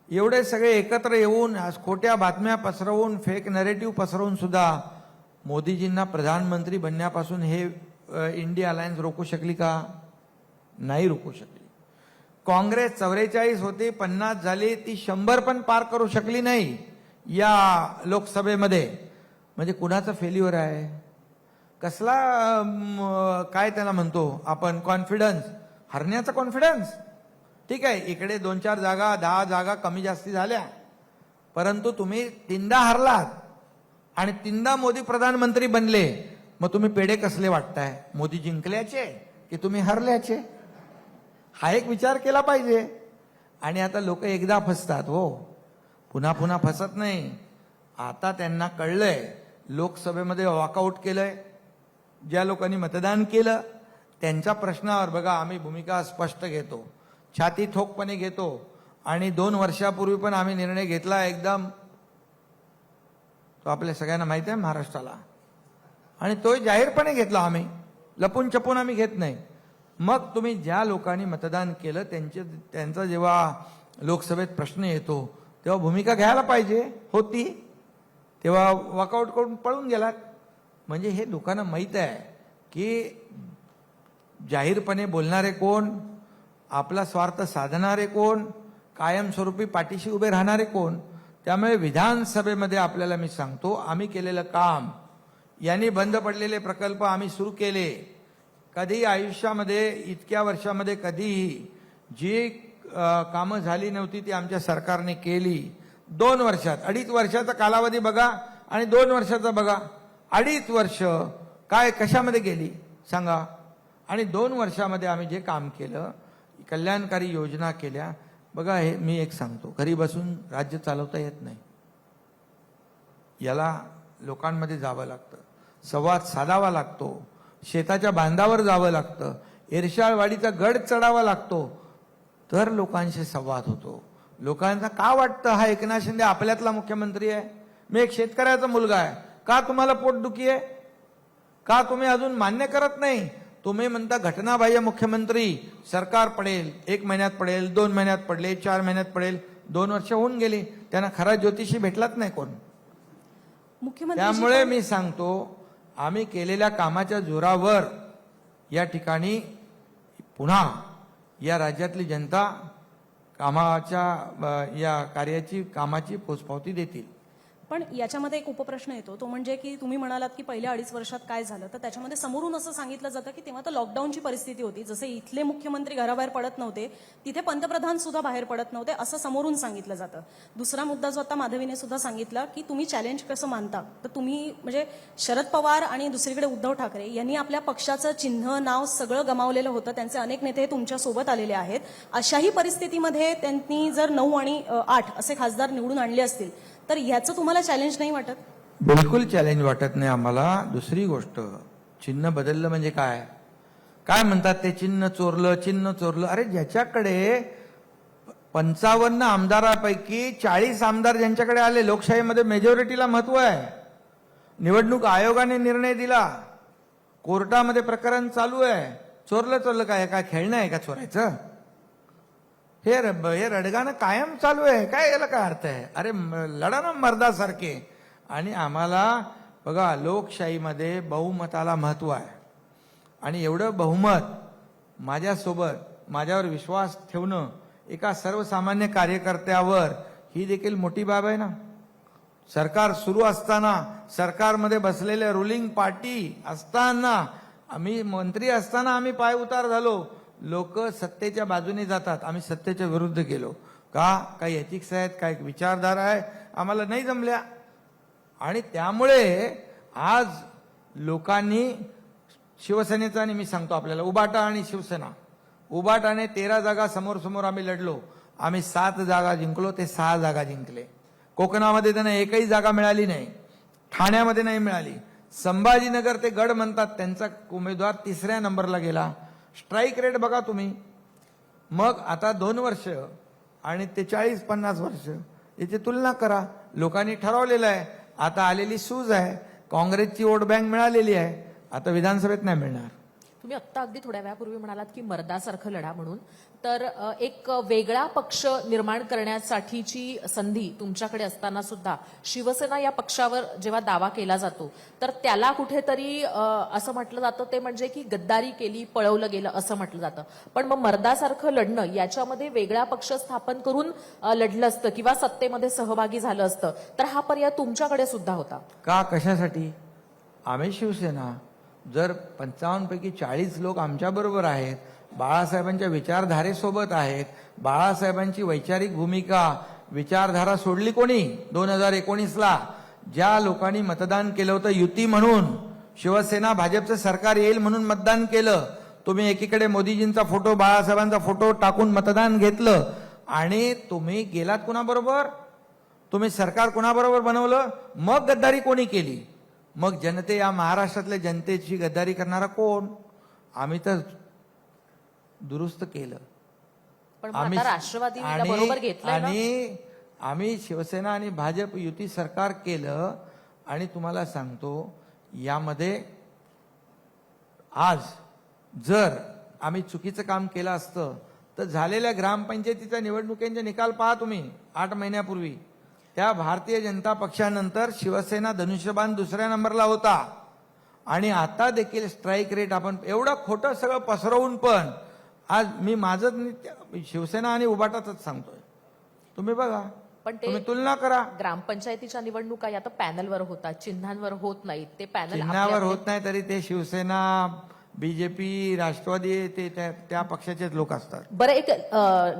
एवढे सगळे एकत्र येऊन खोट्या बातम्या पसरवून, फेक नॅरेटिव्ह पसरवून सुद्धा मोदीजींना प्रधानमंत्री बनण्यापासून हे इंडिया अलायन्स रोखू शकली का? नाही रोखू शकली. काँग्रेस 44 होती, 50 झाली, ती 100 पण पार करू शकली नाही या लोकसभेमध्ये. म्हणजे कुणाचं फेल्युअर आहे? कसला काय त्याला म्हणतो आपण, कॉन्फिडन्स, हरण्याचा कॉन्फिडन्स. ठीक आहे, इकडे 2-4 जागा, 10 जागा कमी जास्ती झाल्या, परंतु तुम्ही 3दा हरलात आणि 3दा मोदी प्रधानमंत्री बनले. मग तुम्ही पेढे कसले वाटताय? मोदी जिंकल्याचे की तुम्ही हरल्याचे? हा एक विचार केला पाहिजे. आणि आता लोक एकदा फसतात, हो, पुन्हा पुन्हा फसत नाही. आता त्यांना कळलंय, लोकसभेमध्ये वॉकआउट केलंय, ज्या लोकांनी मतदान केलं त्यांच्या प्रश्नावर बघा आम्ही भूमिका स्पष्ट घेतो, छाती ठोकपणे घेतो. आणि 2 वर्षापूर्वी पण आम्ही निर्णय घेतला एकदम, तो आपल्या सगळ्यांना माहिती आहे महाराष्ट्राला, आणि तो जाहीरपणे घेतला आम्ही, लपून छपून आम्ही घेत नाही. मग तुम्ही ज्या लोकांनी मतदान केलं त्यांचा जेव्हा लोकसभेत प्रश्न येतो तेव्हा भूमिका घ्यायला पाहिजे होती, तेव्हा वॉकआउट करून पळून गेलात. म्हणजे हे लोकांना माहीत आहे की जाहीरपणे बोलणारे कोण, आपला स्वार्थ साधणारे कोण, कायमस्वरूपी पाठीशी उभे राहणारे कोण. त्यामुळे विधानसभेमध्ये आपल्याला मी सांगतो, आम्ही केलेलं काम, यांनी बंद पडलेले प्रकल्प आम्ही सुरू केले. कधी आयुष्यामध्ये इतक्या वर्षामध्ये कधीही जी कामं झाली नव्हती ती आमच्या सरकारने केली. 2 वर्षात, 2.5 वर्षाचा कालावधी बघा आणि 2 वर्षाचा बघा. 2.5 वर्ष काय कशामध्ये गेली सांगा. आणि 2 वर्षामध्ये आम्ही जे काम केलं, कल्याणकारी योजना केल्या. बघा, हे मी एक सांगतो, घरी बसून राज्य चालवता येत नाही. याला लोकांमध्ये जावं लागतं, संवाद साधावा लागतो, शेताच्या बांधावर जावं लागतं, इर्शाळवाडीचा गड चढावा लागतो, तर लोकांशी संवाद होतो. लोकांना का वाटतं हा एकनाथ शिंदे आपल्यातला मुख्यमंत्री आहे? मी एक शेतकऱ्याचा मुलगा आहे. का तुम्हाला पोटदुखी आहे? का तुम्ही अजून मान्य करत नाही? तुम्ही म्हणता घटनाबाह्य मुख्यमंत्री, सरकार पडेल, 1 महिन्यात पडेल, 2 महिन्यात पडले, 4 महिन्यात पडेल. 2 वर्ष होऊन गेली, त्यांना खरा ज्योतिषी भेटलाच नाही कोण. त्यामुळे मी सांगतो, आम्ही केलेल्या कामाच्या जोरावर या ठिकाणी पुन्हा या राज्यातली जनता या कार्याची कामाची पोचपावती देतील. पण याच्यामध्ये एक उपप्रश्न येतो, तो म्हणजे की तुम्ही म्हणालात की पहिल्या 2.5 वर्षात काय झालं, तर त्याच्यामध्ये समोरून असं सांगितलं जातं की तेव्हा तर लॉकडाऊनची परिस्थिती होती. जसे इथले मुख्यमंत्री घराबाहेर पडत नव्हते, तिथे पंतप्रधान सुद्धा बाहेर पडत नव्हते, असं समोरून सांगितलं जातं. दुसरा मुद्दा जो आता माधवीने सुद्धा सांगितला की तुम्ही चॅलेंज कसं मानता, तर तुम्ही म्हणजे शरद पवार आणि दुसरीकडे उद्धव ठाकरे यांनी आपल्या पक्षाचं चिन्ह, नाव सगळं गमावलेलं होतं. त्यांचे अनेक नेते तुमच्या सोबत आलेले आहेत. अशाही परिस्थितीमध्ये त्यांनी जर 9 आणि 8 असे खासदार निवडून आणले असतील, तर ह्याचं तुम्हाला चॅलेंज नाही वाटत? बिलकुल चॅलेंज वाटत नाही आम्हाला. दुसरी गोष्ट, चिन्ह बदललं म्हणजे काय? काय म्हणतात ते चिन्ह चोरलं, चिन्ह चोरलं. अरे ज्याच्याकडे 55 आमदारापैकी 40 आमदार ज्यांच्याकडे आले, लोकशाहीमध्ये मेजॉरिटीला महत्व आहे. निवडणूक आयोगाने निर्णय दिला, कोर्टामध्ये प्रकरण चालू आहे. चोरलं काय? काय खेळणं आहे का चोरायचं? हे रडगाणं कायम चालू आहे. काय याला काय अर्थ आहे? अरे लढा ना मर्दासारखे. आणि आम्हाला बघा, लोकशाहीमध्ये बहुमताला महत्व आहे. आणि एवढं बहुमत माझ्यासोबत, माझ्यावर विश्वास ठेवणं एका सर्वसामान्य कार्यकर्त्यावर, ही देखील मोठी बाब आहे ना. सरकार सुरू असताना, सरकारमध्ये बसलेले रुलिंग पार्टी असताना, आम्ही मंत्री असताना आम्ही पाय उतार झालो. लोक सत्तेच्या बाजूने जातात, आम्ही सत्तेच्या विरुद्ध गेलो. का? काही एथिक्स आहेत, काही विचारधारा आहे, आम्हाला नाही जमल्या. आणि त्यामुळे आज लोकांनी शिवसेनेचा, आणि मी सांगतो आपल्याला, उबाटा आणि शिवसेना, उबाटाने 13 जागा समोर आम्ही लढलो. आम्ही 7 जागा जिंकलो, ते 6 जागा जिंकले. कोकणामध्ये त्यांना एकही जागा मिळाली नाही, ठाण्यामध्ये नाही मिळाली. संभाजीनगर ते गड म्हणतात, त्यांचा उमेदवार 3ऱ्या नंबरला गेला. स्ट्राईक रेट बघा तुम्ही. मग आता 2 वर्ष आणि ते 40-50 वर्ष याची तुलना करा. लोकांनी ठरवलेलं आहे. आता आलेली सूज आहे, काँग्रेसची वोट बँक मिळालेली आहे, आता विधानसभेत नाही मिळणार. तुम्ही आत्ता अगदी थोड्या वेळापूर्वी म्हणालात की मर्दासारखं लढा म्हणून, तर एक वेगळा पक्ष निर्माण करण्यासाठीची संधी तुमच्याकडे असताना सुद्धा शिवसेना या पक्षावर जेव्हा दावा केला जातो, तर त्याला कुठेतरी असं म्हटलं जातं ते म्हणजे की गद्दारी केली, पळवलं गेलं असं म्हटलं जातं. पण मग मर्दासारखं लढणं, याच्यामध्ये वेगळा पक्ष स्थापन करून लढलं असतं किंवा सत्तेमध्ये सहभागी झालं असतं, तर हा पर्याय तुमच्याकडे सुद्धा होता का? कशासाठी? आम्ही शिवसेना, जर 55 पैकी 40 लोक आमच्या बरोबर आहेत, बाळासाहेबांच्या विचारधारेसोबत आहेत, बाळासाहेबांची वैचारिक भूमिका, विचारधारा सोडली कोणी? 2019ला ज्या लोकांनी मतदान केलं होतं युती म्हणून, शिवसेना भाजपचं सरकार येईल म्हणून मतदान केलं. तुम्ही एकीकडे मोदीजींचा फोटो, बाळासाहेबांचा फोटो टाकून मतदान घेतलं आणि तुम्ही गेलात कुणाबरोबर? तुम्ही सरकार कुणाबरोबर बनवलं? मग गद्दारी कोणी केली? मग या महाराष्ट्रातल्या जनतेची गद्दारी करणारा कोण? आम्ही तर दुरुस्त केलं. पण आता राष्ट्रवादीला बरोबर घेतलंय ना? आणि आम्ही शिवसेना आणि भाजप युती सरकार केलं. आणि तुम्हाला सांगतो, यामध्ये आज जर आम्ही चुकीचं काम केलं असतं तर झालेल्या ग्रामपंचायतीच्या निवडणुकीचे निकाल पहा तुम्ही 8 महिन्यापूर्वी. त्या भारतीय जनता पक्षानंतर शिवसेना धनुष्यबाण दुसऱ्या नंबरला होता. आणि आता देखील स्ट्राईक रेट आपण एवढं खोटं सगळं पसरवून पण आज मी माझं शिवसेना आणि उभाटाच सांगतोय. तुम्ही बघा, पण ते तुम्ही तुलना करा. ग्रामपंचायतीच्या निवडणुका या तर पॅनलवर होतात, चिन्हांवर होत नाहीत. ते पॅनल चिन्हावर होत नाही तरी ते शिवसेना, बीजेपी, राष्ट्रवादी ते त्या पक्षाचेच लोक असतात. बरं, एक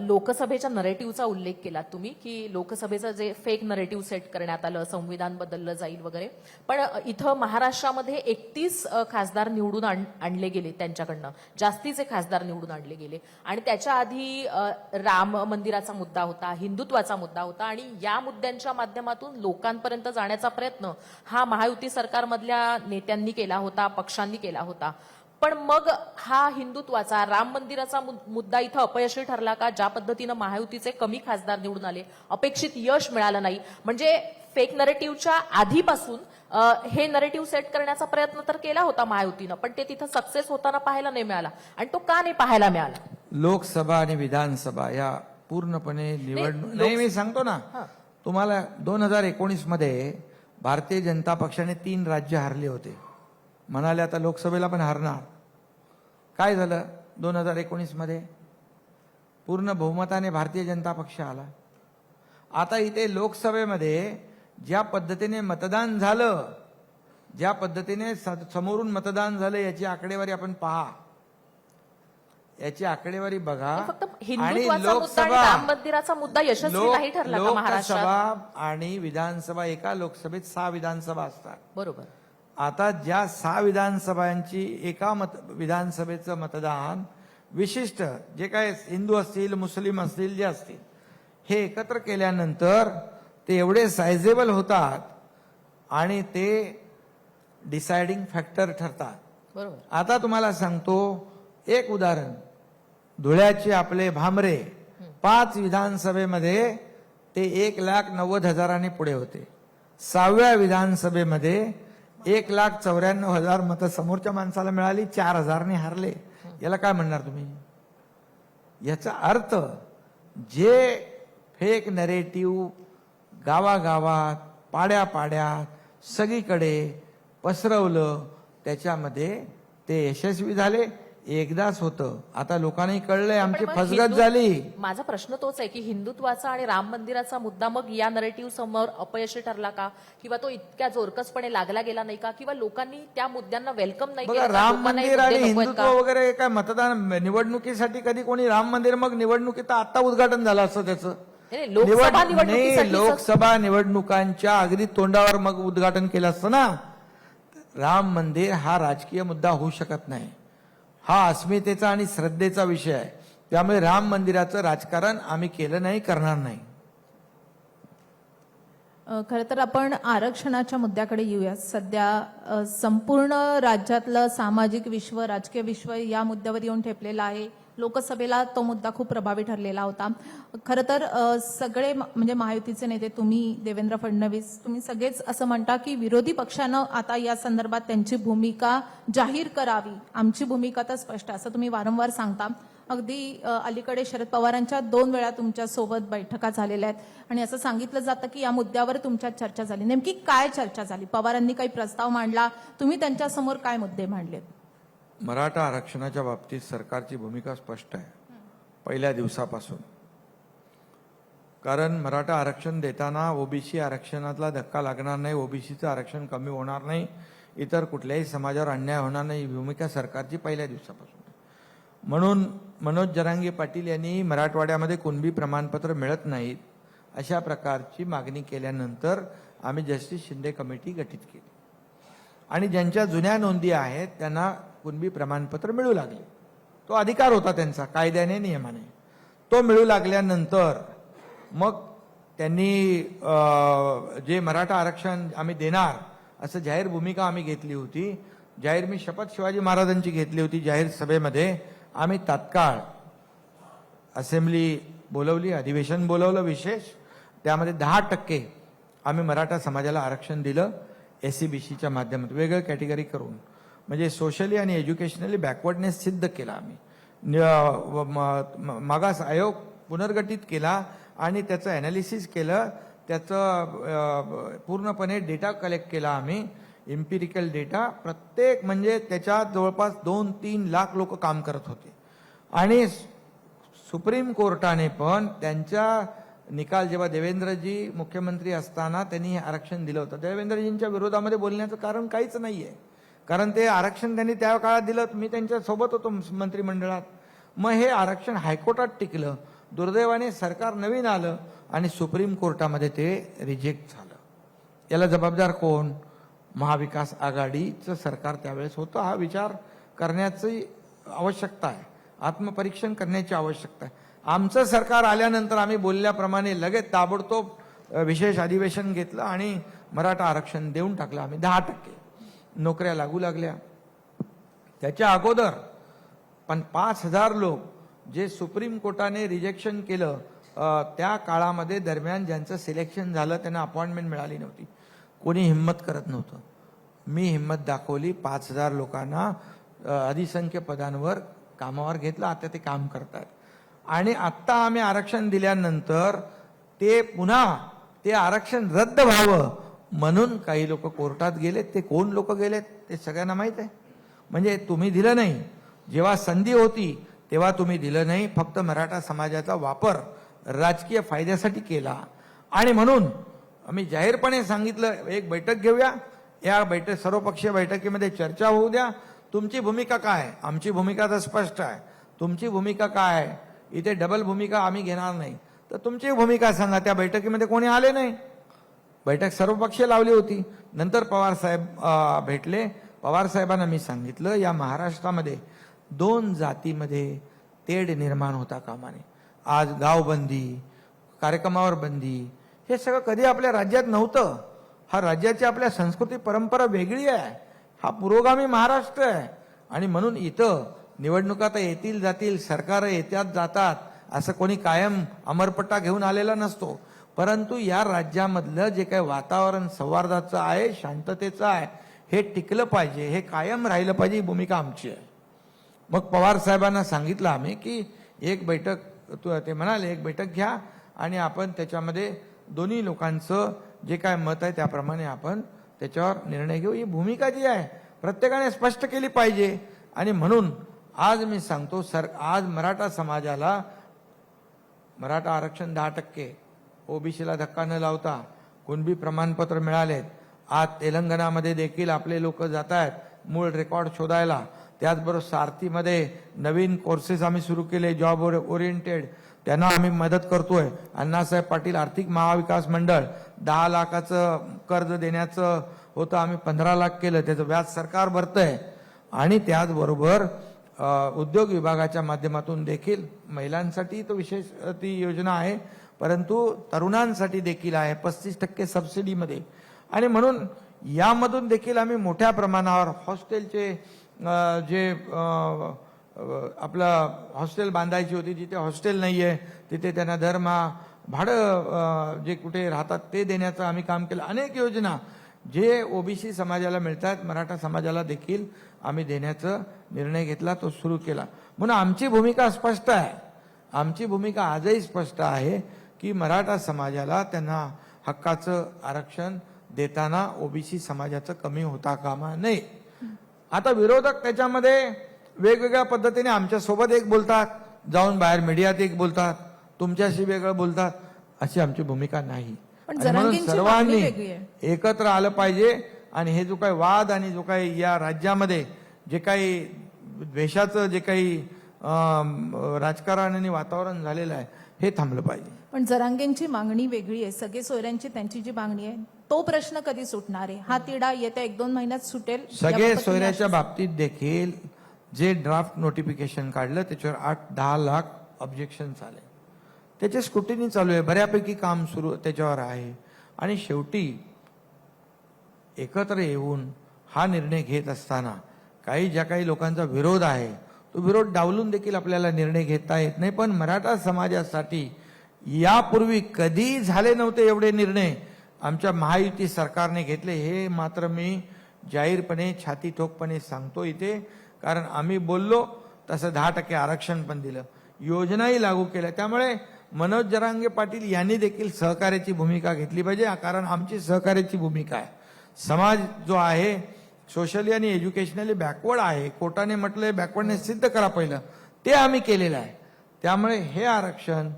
लोकसभेच्या नरेटिव्हचा उल्लेख केला तुम्ही की लोकसभेचं जे फेक नरेटिव्ह सेट करण्यात आलं, संविधान बदललं जाईल वगैरे. पण इथं महाराष्ट्रामध्ये 31 खासदार निवडून आणले गेले, त्यांच्याकडनं जास्तीचे खासदार निवडून आणले गेले. आणि त्याच्या आधी राम मंदिराचा मुद्दा होता, हिंदुत्वाचा मुद्दा होता. आणि या मुद्द्यांच्या माध्यमातून लोकांपर्यंत जाण्याचा प्रयत्न हा महायुती सरकारमधल्या नेत्यांनी केला होता, पक्षांनी केला होता. पण मग हा हिंदुत्वाचा, राम मंदिराचा मुद्दा इथं अपयशी ठरला का? ज्या पद्धतीनं महायुतीचे कमी खासदार निवडून आले, अपेक्षित यश मिळालं नाही. म्हणजे फेक नरेटिव्हच्या आधीपासून हे नरेटिव्ह सेट करण्याचा प्रयत्न तर केला होता महायुतीनं, पण ते तिथं सक्सेस होताना पाहायला नाही मिळाला. आणि तो का नाही पाहायला मिळाला? लोकसभा आणि विधानसभा या पूर्णपणे निवडणूक नाही. मी सांगतो ना तुम्हाला, 2019 मध्ये भारतीय जनता पक्षाने 3 राज्य हारले होते. म्हणाले आता लोकसभेला पण हारणार. काय झालं 2019 मध्ये? पूर्ण बहुमताने भारतीय जनता पक्ष आला. आता इथे लोकसभेमध्ये ज्या पद्धतीने मतदान झालं, ज्या पद्धतीने समोरून मतदान झालं, याची आकडेवारी आपण पहा, याची आकडेवारी बघा. फक्त हिंदुत्वाचा मुद्दा आणि राम मंदिराचा मुद्दा यशस्वी नाही ठरला का महाराष्ट्रात? लोकसभा आणि विधानसभा, एका लोकसभेत 6 विधानसभा असतात. बरोबर. आता ज्या 6 विधानसभांची एका विधानसभेचं मतदान विशिष्ट जे काय हिंदू असतील, मुस्लिम असतील, जे असतील, हे एकत्र केल्यानंतर ते एवढे सायझेबल होतात आणि ते डिसाइडिंग फॅक्टर ठरतात. बरोबर. आता तुम्हाला सांगतो एक उदाहरण. धुळ्याचे आपले भामरे 5 विधानसभेमध्ये ते 1,90,000 पुढे होते. 6व्या विधानसभेमध्ये 1,94,000 मतं समोरच्या माणसाला मिळाली, 4,000 हारले. याला काय म्हणणार तुम्ही? याचा अर्थ जे फेक नरेटिव्ह गावागावात, पाड्यापाड्यात सगळीकडे पसरवलं, त्याच्यामध्ये ते यशस्वी झाले. एकदाच होतं, आता लोकांनाही कळलंय आमची पण मग फसगत झाली. माझा प्रश्न तोच आहे की हिंदुत्वाचा आणि राम मंदिराचा मुद्दा मग या नरेटिव्ह समोर अपयशी ठरला का? किंवा तो इतक्या जोरकसपणे लागला गेला नाही का? किंवा लोकांनी त्या मुद्द्यांना वेलकम नाही बघा, केलं का? राम लोकांना हे मंदिर आणि मुद्दे नकोयत हिंदुत्व का? वगैरे काय मतदान निवडणुकीसाठी कधी कोणी राम मंदिर, मग निवडणुकीत आता उद्घाटन झालं असतं त्याचं. नाही, लोकसभा नाही, निवडणुकीसाठी लोकसभा निवडणुकांच्या अगदी तोंडावर मग उद्घाटन केलं असतं ना. राम मंदिर हा राजकीय मुद्दा होऊ शकत नाही. हा अस्मितेचा आणि श्रद्धेचा विषय आहे. त्यामुळे राम मंदिराचं राजकारण आम्ही केलं नाही, करणार नाही. खरं तर आपण आरक्षणाच्या मुद्द्याकडे येऊया. सध्या संपूर्ण राज्यातलं सामाजिक विश्व, राजकीय विश्व या मुद्द्यावर येऊन ठेपलेलं आहे. लोकसभेला तो मुद्दा खूप प्रभावी ठरलेला होता. खरं तर सगळे म्हणजे महायुतीचे नेते, तुम्ही, देवेंद्र फडणवीस, तुम्ही सगळेच असं म्हणता की विरोधी पक्षानं आता या संदर्भात त्यांची भूमिका जाहीर करावी. आमची भूमिका तर स्पष्ट, असं तुम्ही वारंवार सांगता. अगदी अलीकडे शरद पवारांच्या 2 वेळा तुमच्या सोबत बैठका झालेल्या आहेत आणि असं सांगितलं जातं की या मुद्द्यावर तुमच्यात चर्चा झाली. नेमकी काय चर्चा झाली? पवारांनी काही प्रस्ताव मांडला, तुम्ही त्यांच्यासमोर काय मुद्दे मांडलेत? मराठा आरक्षणाच्या बाबतीत सरकारची भूमिका स्पष्ट आहे पहिल्या दिवसापासून. कारण मराठा आरक्षण देताना ओबीसी आरक्षणातला धक्का लागणार नाही, ओबीसीचं आरक्षण कमी होणार नाही, इतर कुठल्याही समाजावर अन्याय होणार नाही, ही भूमिका सरकारची पहिल्या दिवसापासून आहे. म्हणून मनोज जरांगे पाटील यांनी मराठवाड्यामध्ये कुणबी प्रमाणपत्र मिळत नाहीत अशा प्रकारची मागणी केल्यानंतर आम्ही जस्टिस शिंदे कमिटी गठीत केली आणि ज्यांच्या जुन्या नोंदी आहेत त्यांना कुणबी प्रमाणपत्र मिळू लागले. तो अधिकार होता त्यांचा, कायद्याने, नियमाने. तो मिळू लागल्यानंतर मग त्यांनी जे मराठा आरक्षण आम्ही देणार असं जाहीर भूमिका आम्ही घेतली होती. जाहीर मी शपथ शिवाजी महाराजांची घेतली होती. जाहीर सभेमध्ये आम्ही तात्काळ असेंब्ली बोलवली, अधिवेशन बोलवलं विशेष. त्यामध्ये 10% आम्ही मराठा समाजाला आरक्षण दिलं, SC-BCच्या माध्यमातून वेगळं कॅटेगरी करून. म्हणजे सोशली आणि एज्युकेशनली बॅकवर्डनेस सिद्ध केला आम्ही. मागास आयोग पुनर्गठित केला आणि त्याचं ॲनालिसिस केलं, त्याचं पूर्णपणे डेटा कलेक्ट केला आम्ही, इम्पिरिकल डेटा. प्रत्येक म्हणजे त्याच्यात जवळपास 2-3 लाख लोक काम करत होते. आणि सुप्रीम कोर्टाने पण त्यांच्या निकाल, जेव्हा देवेंद्रजी मुख्यमंत्री असताना त्यांनी हे आरक्षण दिलं होतं, देवेंद्रजींच्या विरोधामध्ये बोलण्याचं कारण काहीच नाहीये, कारण ते आरक्षण त्यांनी त्या काळात दिलं. मी त्यांच्या सोबत होतो मंत्रिमंडळात. मग हे आरक्षण हायकोर्टात टिकलं. दुर्दैवाने सरकार नवीन आलं आणि सुप्रीम कोर्टामध्ये ते रिजेक्ट झालं. याला जबाबदार कोण? महाविकास आघाडीचं सरकार त्यावेळेस होतं. हा विचार करण्याची आवश्यकता आहे, आत्मपरीक्षण करण्याची आवश्यकता आहे. आमचं सरकार आल्यानंतर आम्ही बोलल्याप्रमाणे लगेच ताबडतोब विशेष अधिवेशन घेतलं आणि मराठा आरक्षण देऊन टाकलं आम्ही. 10% नोकऱ्या लागू लागल्या. त्याच्या अगोदर पण 5,000 लोक जे सुप्रीम कोर्टाने रिजेक्शन केलं, त्या काळामध्ये दरम्यान ज्यांचं सिलेक्शन झालं त्यांना अपॉइंटमेंट मिळाली नव्हती. कोणी हिंमत करत नव्हतं. मी हिंमत दाखवली. 5,000 लोकांना अधिसंख्य पदांवर कामावर घेतलं. आता ते काम करतात. आणि आत्ता आम्ही आरक्षण दिल्यानंतर ते पुन्हा ते आरक्षण रद्द व्हावं म्हणून काही लोक कोर्टात गेलेत. ते कोण लोक गेलेत ते सगळ्यांना माहीत आहे. म्हणजे तुम्ही दिलं नाही, जेव्हा संधी होती तेव्हा तुम्ही दिलं नाही. फक्त मराठा समाजाचा वापर राजकीय फायद्यासाठी केला. आणि म्हणून आम्ही जाहीरपणे सांगितलं, एक बैठक घेऊया, या सर्वपक्षीय बैठकीमध्ये चर्चा होऊ द्या. तुमची भूमिका काय? आमची भूमिका तर स्पष्ट आहे. तुमची भूमिका काय आहे? इथे डबल भूमिका आम्ही घेणार नाही. तर तुमची भूमिका सांगा. त्या बैठकीमध्ये कोणी आले नाही. बैठक सर्वपक्षीय लावली होती. नंतर पवार साहेब भेटले. पवार साहेबांना मी सांगितलं, या महाराष्ट्रामध्ये 2 जातीमध्ये तेढ निर्माण होता कामा नये. आज गावबंदी, कार्यक्रमावर बंदी, हे सगळं कधी आपल्या राज्यात नव्हतं. हा राज्याची आपल्या संस्कृती परंपरा वेगळी आहे. हा पुरोगामी महाराष्ट्र आहे. आणि म्हणून इथं निवडणुका तर येतील जातील, सरकार येत्यात जातात, असं कोणी कायम अमरपट्टा घेऊन आलेला नसतो. परंतु या राज्यामधलं जे काही वातावरण सौहार्दाचं आहे, शांततेचं आहे, हे टिकलं पाहिजे, हे कायम राहिलं पाहिजे, ही भूमिका आमची आहे. मग पवार साहेबांना सांगितलं आम्ही की एक बैठक, ते म्हणाले एक बैठक घ्या आणि आपण त्याच्यामध्ये दोन्ही लोकांचं जे काय मत आहे त्याप्रमाणे आपण त्याच्यावर निर्णय घेऊ. ही भूमिका जी आहे प्रत्येकाने स्पष्ट केली पाहिजे. आणि म्हणून आज मी सांगतो, आज मराठा समाजाला मराठा आरक्षण 10%, ओबीसीला धक्का न लावता कुणबी प्रमाणपत्र मिळालेत. आज तेलंगणामध्ये देखील आपले लोक जात आहेत मूळ रेकॉर्ड शोधायला. त्याचबरोबर सारथीमध्ये नवीन कोर्सेस आम्ही सुरू केले, जॉब ओरिएंटेड, त्यांना आम्ही मदत करतोय. अण्णासाहेब पाटील आर्थिक महाविकास मंडळ 10 लाखाचं कर्ज देण्याचं होतं, आम्ही 15 लाख केलं. त्याचं व्याज सरकार भरतंय. आणि त्याचबरोबर उद्योग विभागाच्या माध्यमातून देखील महिलांसाठी तो विशेष ती योजना आहे, परंतु तरुणांसाठी देखील आहे 35% सबसिडीमध्ये. आणि म्हणून यामधून देखील आम्ही मोठ्या प्रमाणावर हॉस्टेलचे जे आपलं हॉस्टेल बांधायची होती, जिथे हॉस्टेल नाही आहे तिथे त्यांना दरमहा भाडं जे कुठे राहतात ते देण्याचं आम्ही काम केलं. अनेक योजना जे ओबीसी समाजाला मिळतात, मराठा समाजाला देखील आम्ही देण्याचा निर्णय घेतला, तो सुरू केला. म्हणून आमची भूमिका स्पष्ट आहे. आमची भूमिका आजही स्पष्ट आहे की मराठा समाजाला त्यांना हक्काचं आरक्षण देताना ओबीसी समाजाचं कमी होता कामा नये. आता विरोधक त्याच्यामध्ये वेगवेगळ्या पद्धतीने आमच्या सोबत एक बोलतात, जाऊन बाहेर मीडियात एक बोलतात, तुमच्याशी वेगळं बोलतात. अशी आमची भूमिका नाही. आणि म्हणून सर्वांनी एकत्र आलं पाहिजे. आणि हे जो काही वाद आणि जो काही या राज्यामध्ये जे काही द्वेषाचं जे काही राजकारण आणि वातावरण झालेलं आहे हे थांबलं पाहिजे. पण जरांगेंची मागणी वेगळी आहे. सगळे सोयऱ्यांची त्यांची जी मागणी आहे तो प्रश्न कधी सुटणार आहे? हा तिढा येत्या 1-2 महिन्यात सुटेल? सगळे सोयऱ्याच्या बाबतीत देखील जे ड्राफ्ट नोटिफिकेशन काढलं त्याच्यावर 8-10 लाख ऑब्जेक्शन्स आले. त्याचे स्क्रुटिनी चालू आहे, बऱ्यापैकी काम सुरू त्याच्यावर आहे. आणि शेवटी एकत्र येऊन हा निर्णय घेत असताना ज्या काही लोकांचा विरोध आहे तो विरोध डावलून देखील आपल्याला निर्णय घेता येत नाही. पण मराठा समाजासाठी यापूर्वी कधी झाले नव्हते एवढे निर्णय आमच्या महायुती सरकारने घेतले, हे मात्र मी जाहीरपणे छाती ठोकपणे सांगतो इथे. कारण आम्ही बोललो तसं 10% आरक्षण पण दिलं, योजनाही लागू केल्या. त्यामुळे मनोज जरांगे पाटील यांनी देखील सहकार्याची भूमिका घेतली पाहिजे, कारण आमची सहकार्याची भूमिका आहे. समाज जो आहे सोशली आणि एज्युकेशनली बॅकवर्ड आहे, कोर्टाने म्हटलंय बॅकवर्डनेस सिद्ध करा पहिलं, ते आम्ही केलेलं आहे. त्यामुळे हे आरक्षण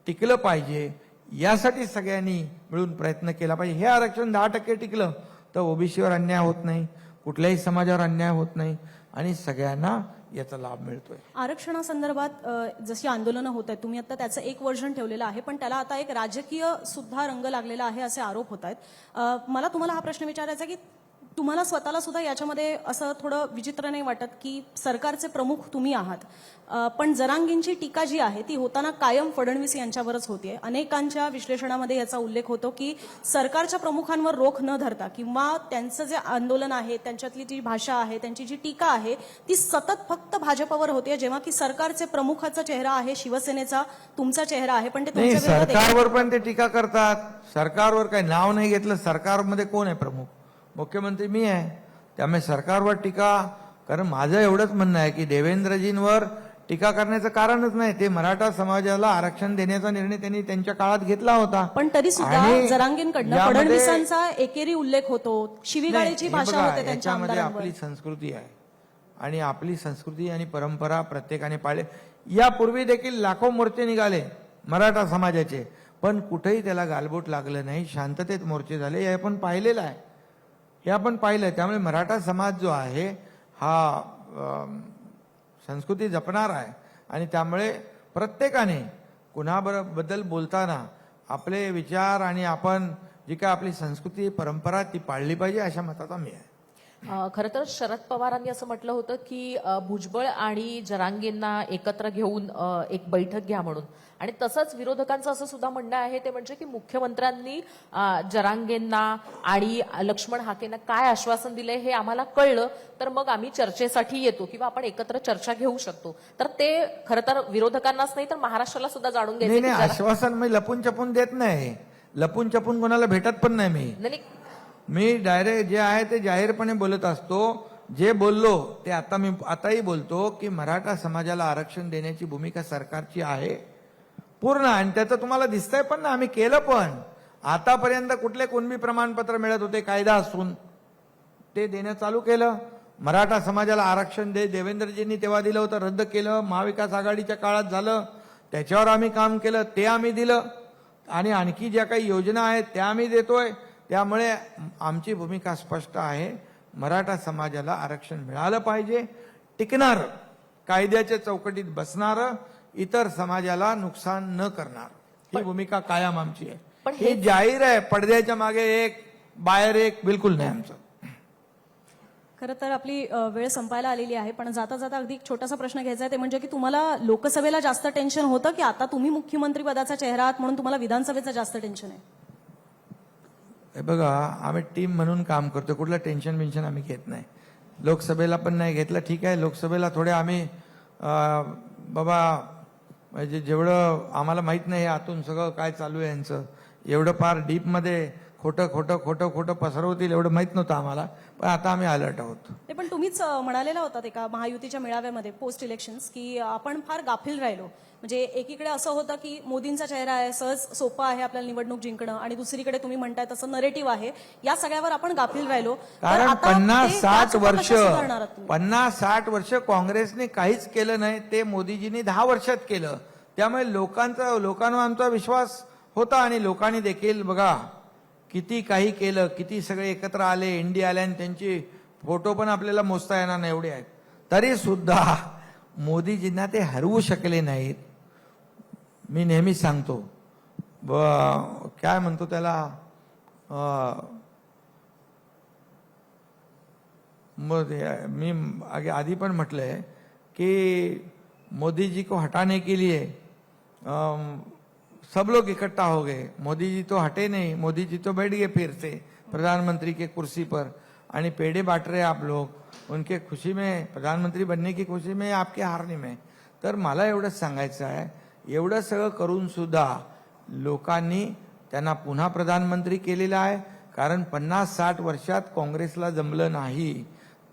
टिकलं पाहिजे, यासाठी सगळ्यांनी मिळून प्रयत्न केला पाहिजे. हे आरक्षण 10% टिकलं तर ओबीसीवर अन्याय होत नाही, कुठल्याही समाजावर अन्याय होत नाही आणि सगळ्यांना याचा लाभ मिळतोय. आरक्षणासंदर्भात जशी आंदोलनं होत आहेत, तुम्ही आता त्याचं एक वर्जन ठेवलेलं आहे, पण त्याला आता एक राजकीय सुद्धा रंग लागलेला आहे असे आरोप होत आहेत. मला तुम्हाला हा प्रश्न विचारायचा की तुम्हाला स्वतःला सुद्धा याच्यामध्ये असं थोडं विचित्र नाही वाटत की सरकारचे प्रमुख तुम्ही आहात, पण जरांगेंची टीका जी आहे ती होताना कायम फडणवीस यांच्यावरच होतीये. अनेकांच्या विश्लेषणामध्ये याचा उल्लेख होतो की सरकारच्या प्रमुखांवर रोख न धरता किंवा त्यांचं जे आंदोलन आहे, त्यांच्यातली जी भाषा आहे, त्यांची जी टीका आहे ती सतत फक्त भाजपवर होते, जेव्हा की सरकारचे प्रमुखाचा चेहरा आहे, शिवसेनेचा तुमचा चेहरा आहे, पण ते नाही, तुमच्या विरोधात सरकारवर पण ते टीका करतात. सरकारवर काही नाव नाही घेतलं, सरकारमध्ये कोण आहे प्रमुख? मुख्यमंत्री मी आहे. त्यामुळे सरकारवर टीका, कारण माझं एवढंच म्हणणं आहे की देवेंद्रजींवर टीका करण्याचं कारणच नाही. ते मराठा समाजाला आरक्षण देण्याचा निर्णय त्यांनी त्यांच्या काळात घेतला होता. पण तरी सुद्धा आणि जरांगेंकडनं यामध्ये- फडणवीसांचा एकेरी उल्लेख होतो, शिवीगाळीची नाही, हे भाषा बघा, होते त्यांच्या याच्यामध्ये आमदारांवर. आपली संस्कृती आहे आणि आपली संस्कृती आणि परंपरा प्रत्येकाने पाळले. यापूर्वी देखील लाखो मोर्चे निघाले मराठा समाजाचे, पण कुठेही त्याला गालबोट लागलं नाही, शांततेत मोर्चे झाले. हे आपण पाहिलेलं आहे, हे आपण पाहिलं. त्यामुळे मराठा समाज जो आहे हा संस्कृती जपणार आहे आणि त्यामुळे प्रत्येकाने कुणाबद्दल बोलताना आपले विचार आणि आपण जी काय आपली संस्कृती परंपरा ती पाळली पाहिजे, अशा मताचा मी आहे. खरं तर शरद पवारांनी असं म्हटलं होतं की भुजबळ आणि जरांगेंना एकत्र घेऊन एक बैठक घ्या म्हणून, आणि तसंच विरोधकांचं असं सुद्धा म्हणणं आहे ते म्हणजे की मुख्यमंत्र्यांनी जरांगेंना आणि लक्ष्मण हाकेंना काय आश्वासन दिलंय हे आम्हाला कळलं तर मग आम्ही चर्चेसाठी येतो किंवा आपण एकत्र चर्चा घेऊ शकतो. तर ते खरं तर विरोधकांनाच नाही तर महाराष्ट्राला सुद्धा जाणून नाही घ्यायचं नाही, आश्वासन मी लपून छपून देत नाही, लपून छपून कोणाला भेटत पण नाही. मी डायरेक्ट जे आहे ते जाहीरपणे बोलत असतो. जे बोललो ते आताही बोलतो की मराठा समाजाला आरक्षण देण्याची भूमिका सरकारची आहे पूर्ण, आणि त्याचं तुम्हाला दिसतंय पण ना, आम्ही केलं. पण आतापर्यंत कुठले कुणबी प्रमाणपत्र मिळत होते कायदा असून, ते देणं चालू केलं. मराठा समाजाला आरक्षण देवेंद्रजींनी तेव्हा दिलं होतं, रद्द केलं. महाविकास आघाडीच्या काळात झालं, त्याच्यावर आम्ही काम केलं, ते आम्ही दिलं. आणि आणखी ज्या काही योजना आहेत त्या आम्ही देतोय. त्यामुळे आमची भूमिका स्पष्ट आहे, मराठा समाजाला आरक्षण मिळालं पाहिजे, टिकणार, कायद्याच्या चौकटीत बसणार, इतर समाजाला नुकसान न करणार, ही भूमिका कायम आमची आहे. पण हे जाहीर आहे, पडद्याच्या मागे एक बाहेर एक बिलकुल नाही आमचं. खरं तर आपली वेळ संपायला आलेली आहे, पण जाता जाता अगदी एक छोटासा प्रश्न घ्यायचा आहे, ते म्हणजे की तुम्हाला लोकसभेला जास्त टेन्शन होतं की आता तुम्ही मुख्यमंत्री पदाचा चेहरा आहात म्हणून तुम्हाला विधानसभेचं जास्त टेन्शन आहे? हे बघा, आम्ही टीम म्हणून काम करतो, कुठलं टेन्शन बिन्शन आम्ही घेत नाही. लोकसभेला पण नाही घेतलं, ठीक आहे. लोकसभेला थोडे आम्ही बाबा म्हणजे जेवढं आम्हाला माहित नाही आतून सगळं काय चालू आहे यांचं, एवढं फार डीपमध्ये खोटं खोटं खोटं खोटं पसरवतील एवढं माहित नव्हतं आम्हाला, पण आता आम्ही अलर्ट आहोत. ते पण तुम्हीच म्हणालेला होता एका महायुतीच्या मेळाव्यामध्ये पोस्ट इलेक्शन्स की आपण फार गाफील राहिलो. म्हणजे एकीकडे असं होतं की मोदींचा चेहरा आहे, सहज सोपं आहे आपल्याला निवडणूक जिंकणं, आणि दुसरीकडे तुम्ही म्हणताय तसं नरेटिव्ह आहे, या सगळ्यावर आपण गाफील राहिलो. कारण 50-60 वर्ष काँग्रेसने काहीच केलं नाही, ते मोदीजींनी 10 वर्षात केलं. त्यामुळे लोकांवर आमचा विश्वास होता आणि लोकांनी देखील बघा किती काही केलं, किती सगळे एकत्र आले, इंडिया आले, आणि त्यांचे फोटो पण आपल्याला मोजता येणार नाही एवढे आहेत. तरी सुद्धा मोदीजींना ते हरवू शकले नाहीत. मी नेहमी सांगतो, काय म्हणतो त्याला, मी आधी पण म्हटलंय की मोदी जी को हटाने के लिए सब लोग इकट्ठा हो गए, मोदी जी तो हटे नहीं, मोदी जी तो बैठ गए फिर से प्रधानमंत्री के कुर्सी पर, आणि पेड़े बांट रहे आप लोग, उनके खुशी में, प्रधानमंत्री बनने की खुशी में, आपके हारने में. तर मला एवढंच सांगायचं आहे, एवढं सगळं करून सुद्धा लोकांनी त्यांना पुन्हा प्रधानमंत्री केलेलं आहे. कारण 50-60 वर्षात काँग्रेसला जमलं नाही,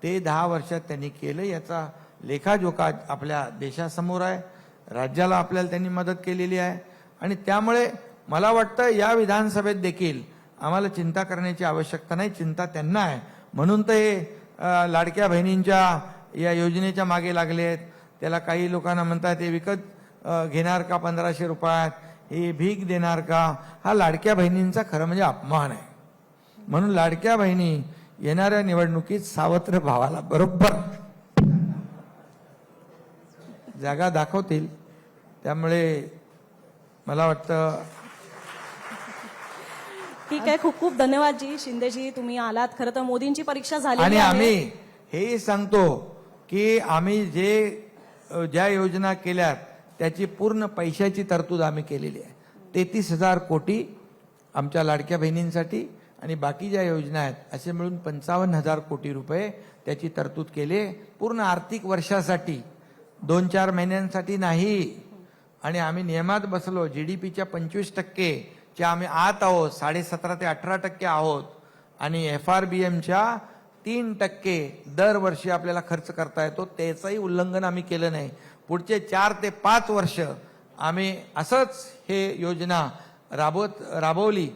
ते 10 वर्षात त्यांनी केलं. याचा लेखाजोखा आपल्या देशासमोर आहे. राज्याला आपल्याला त्यांनी मदत केलेली आहे आणि त्यामुळे मला वाटतं या विधानसभेत देखील आम्हाला चिंता करण्याची आवश्यकता नाही. चिंता त्यांना आहे म्हणून तर हे लाडक्या बहिणींच्या या योजनेच्या मागे लागले आहेत. त्याला काही लोकांना म्हणतात ते विकत घेणार का 1500 रुपयात, हे भीक देणार का. हा लाडक्या बहिणींचा खरं म्हणजे अपमान आहे. म्हणून लाडक्या बहिणी येणाऱ्या निवडणुकीत सावत्र भावाला बरोबर जागा दाखवतील. त्यामुळे मला वाटतं ठीक आहे. खूप खूप धन्यवाद जी शिंदेजी, तुम्ही आलात. खरं तर मोदींची परीक्षा आणि झाली आहे. आम्ही हेही सांगतो की आम्ही ज्या योजना केल्यात त्याची पूर्ण पैशाची तरतूद आम्ही केलेली आहे. 33,000 कोटी आमच्या लाडक्या बहिणींसाठी आणि बाकी ज्या योजना आहेत असे मिळून 55,000 कोटी रुपये त्याची तरतूद केले पूर्ण आर्थिक वर्षासाठी, 2-4 महिन्यांसाठी नाही. आणि आम्ही नियमात बसलो. जीडीपीच्या 25% आम्ही आत आहोत, 17.5 ते 18% आहोत आणि FRBMच्या 3% दरवर्षी आपल्याला खर्च करता येतो. त्याचंही उल्लंघन आम्ही केलं नाही. पुढचे 4 ते 5 वर्ष आम्ही असंच हे योजना राबवली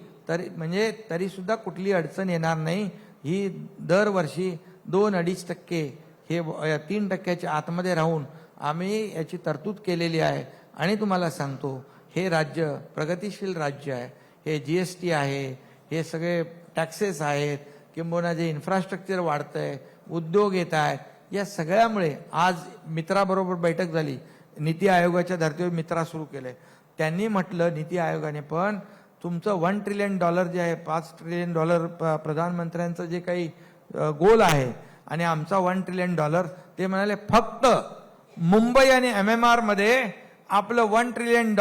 तरी सुद्धा कुठली अडचण येणार नाही. ही दरवर्षी 2-2.5% हे 3%च्या आतमध्ये राहून आम्ही याची तरतूद केलेली आहे. आणि तुम्हाला सांगतो हे राज्य प्रगतिशील राज्य आहे. हे GST आहे, हे सगळे टॅक्सेस आहेत, किंबहुना जे इन्फ्रास्ट्रक्चर वाढतंय, उद्योग येत आहेत, या सगळ्यामुळे आज मित्राबरोबर बैठक झाली. नीती आयोगाच्या धर्तीवर मित्रा सुरू केलंय. त्यांनी म्हटलं नीती आयोगाने पण तुमचं $1 ट्रिलियन जे आहे, $5 ट्रिलियन प्रधानमंत्र्यांचं जे काही गोल आहे आणि आमचा $1 ट्रिलियन, ते म्हणाले फक्त मुंबई आणि MMR मध्ये आपलं $1 ट्रिलियन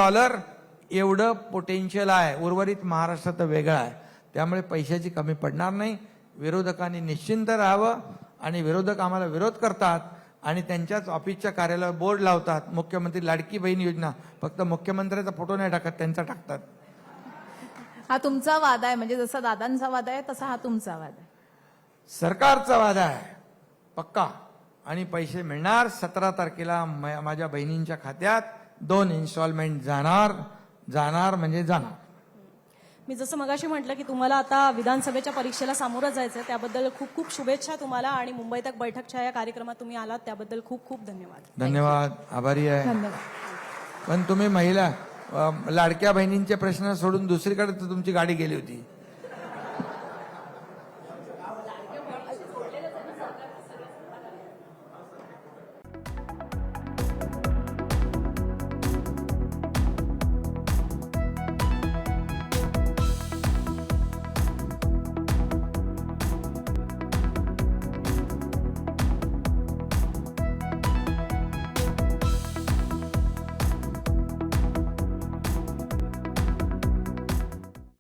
एवढं पोटेन्शियल आहे. उर्वरित महाराष्ट्रात वेगळं आहे. त्यामुळे पैशाची कमी पडणार नाही. विरोधकांनी निश्चिंत राहावं. आणि विरोधक आम्हाला विरोध करतात आणि त्यांच्याच ऑफिसच्या कार्यालयावर बोर्ड लावतात, मुख्यमंत्री लाडकी बहीण योजना. फक्त मुख्यमंत्र्याचा फोटो नाही टाकत, त्यांचा टाकतात. हा तुमचा वाद आहे, म्हणजे जसा दादांचा वाद आहे तसा हा तुमचा वाद आहे. सरकारचा वादा आहे पक्का. आणि पैसे मिळणार. 17 तारखेला माझ्या बहिणींच्या खात्यात 2 इन्स्टॉलमेंट जाणार म्हणजे जाणार. मी जसं मगाशी म्हटलं की तुम्हाला आता विधानसभेच्या परीक्षेला सामोरं जायचं, त्याबद्दल खूप खूप शुभेच्छा तुम्हाला. आणि मुंबई तक बैठकच्या या कार्यक्रमात तुम्ही आलात त्याबद्दल खूप खूप धन्यवाद. धन्यवाद. आभारी आहे. धन्यवाद. पण तुम्ही महिला लाडक्या बहिणींचे प्रश्न सोडून दुसरीकडे तर तुमची गाडी गेली होती.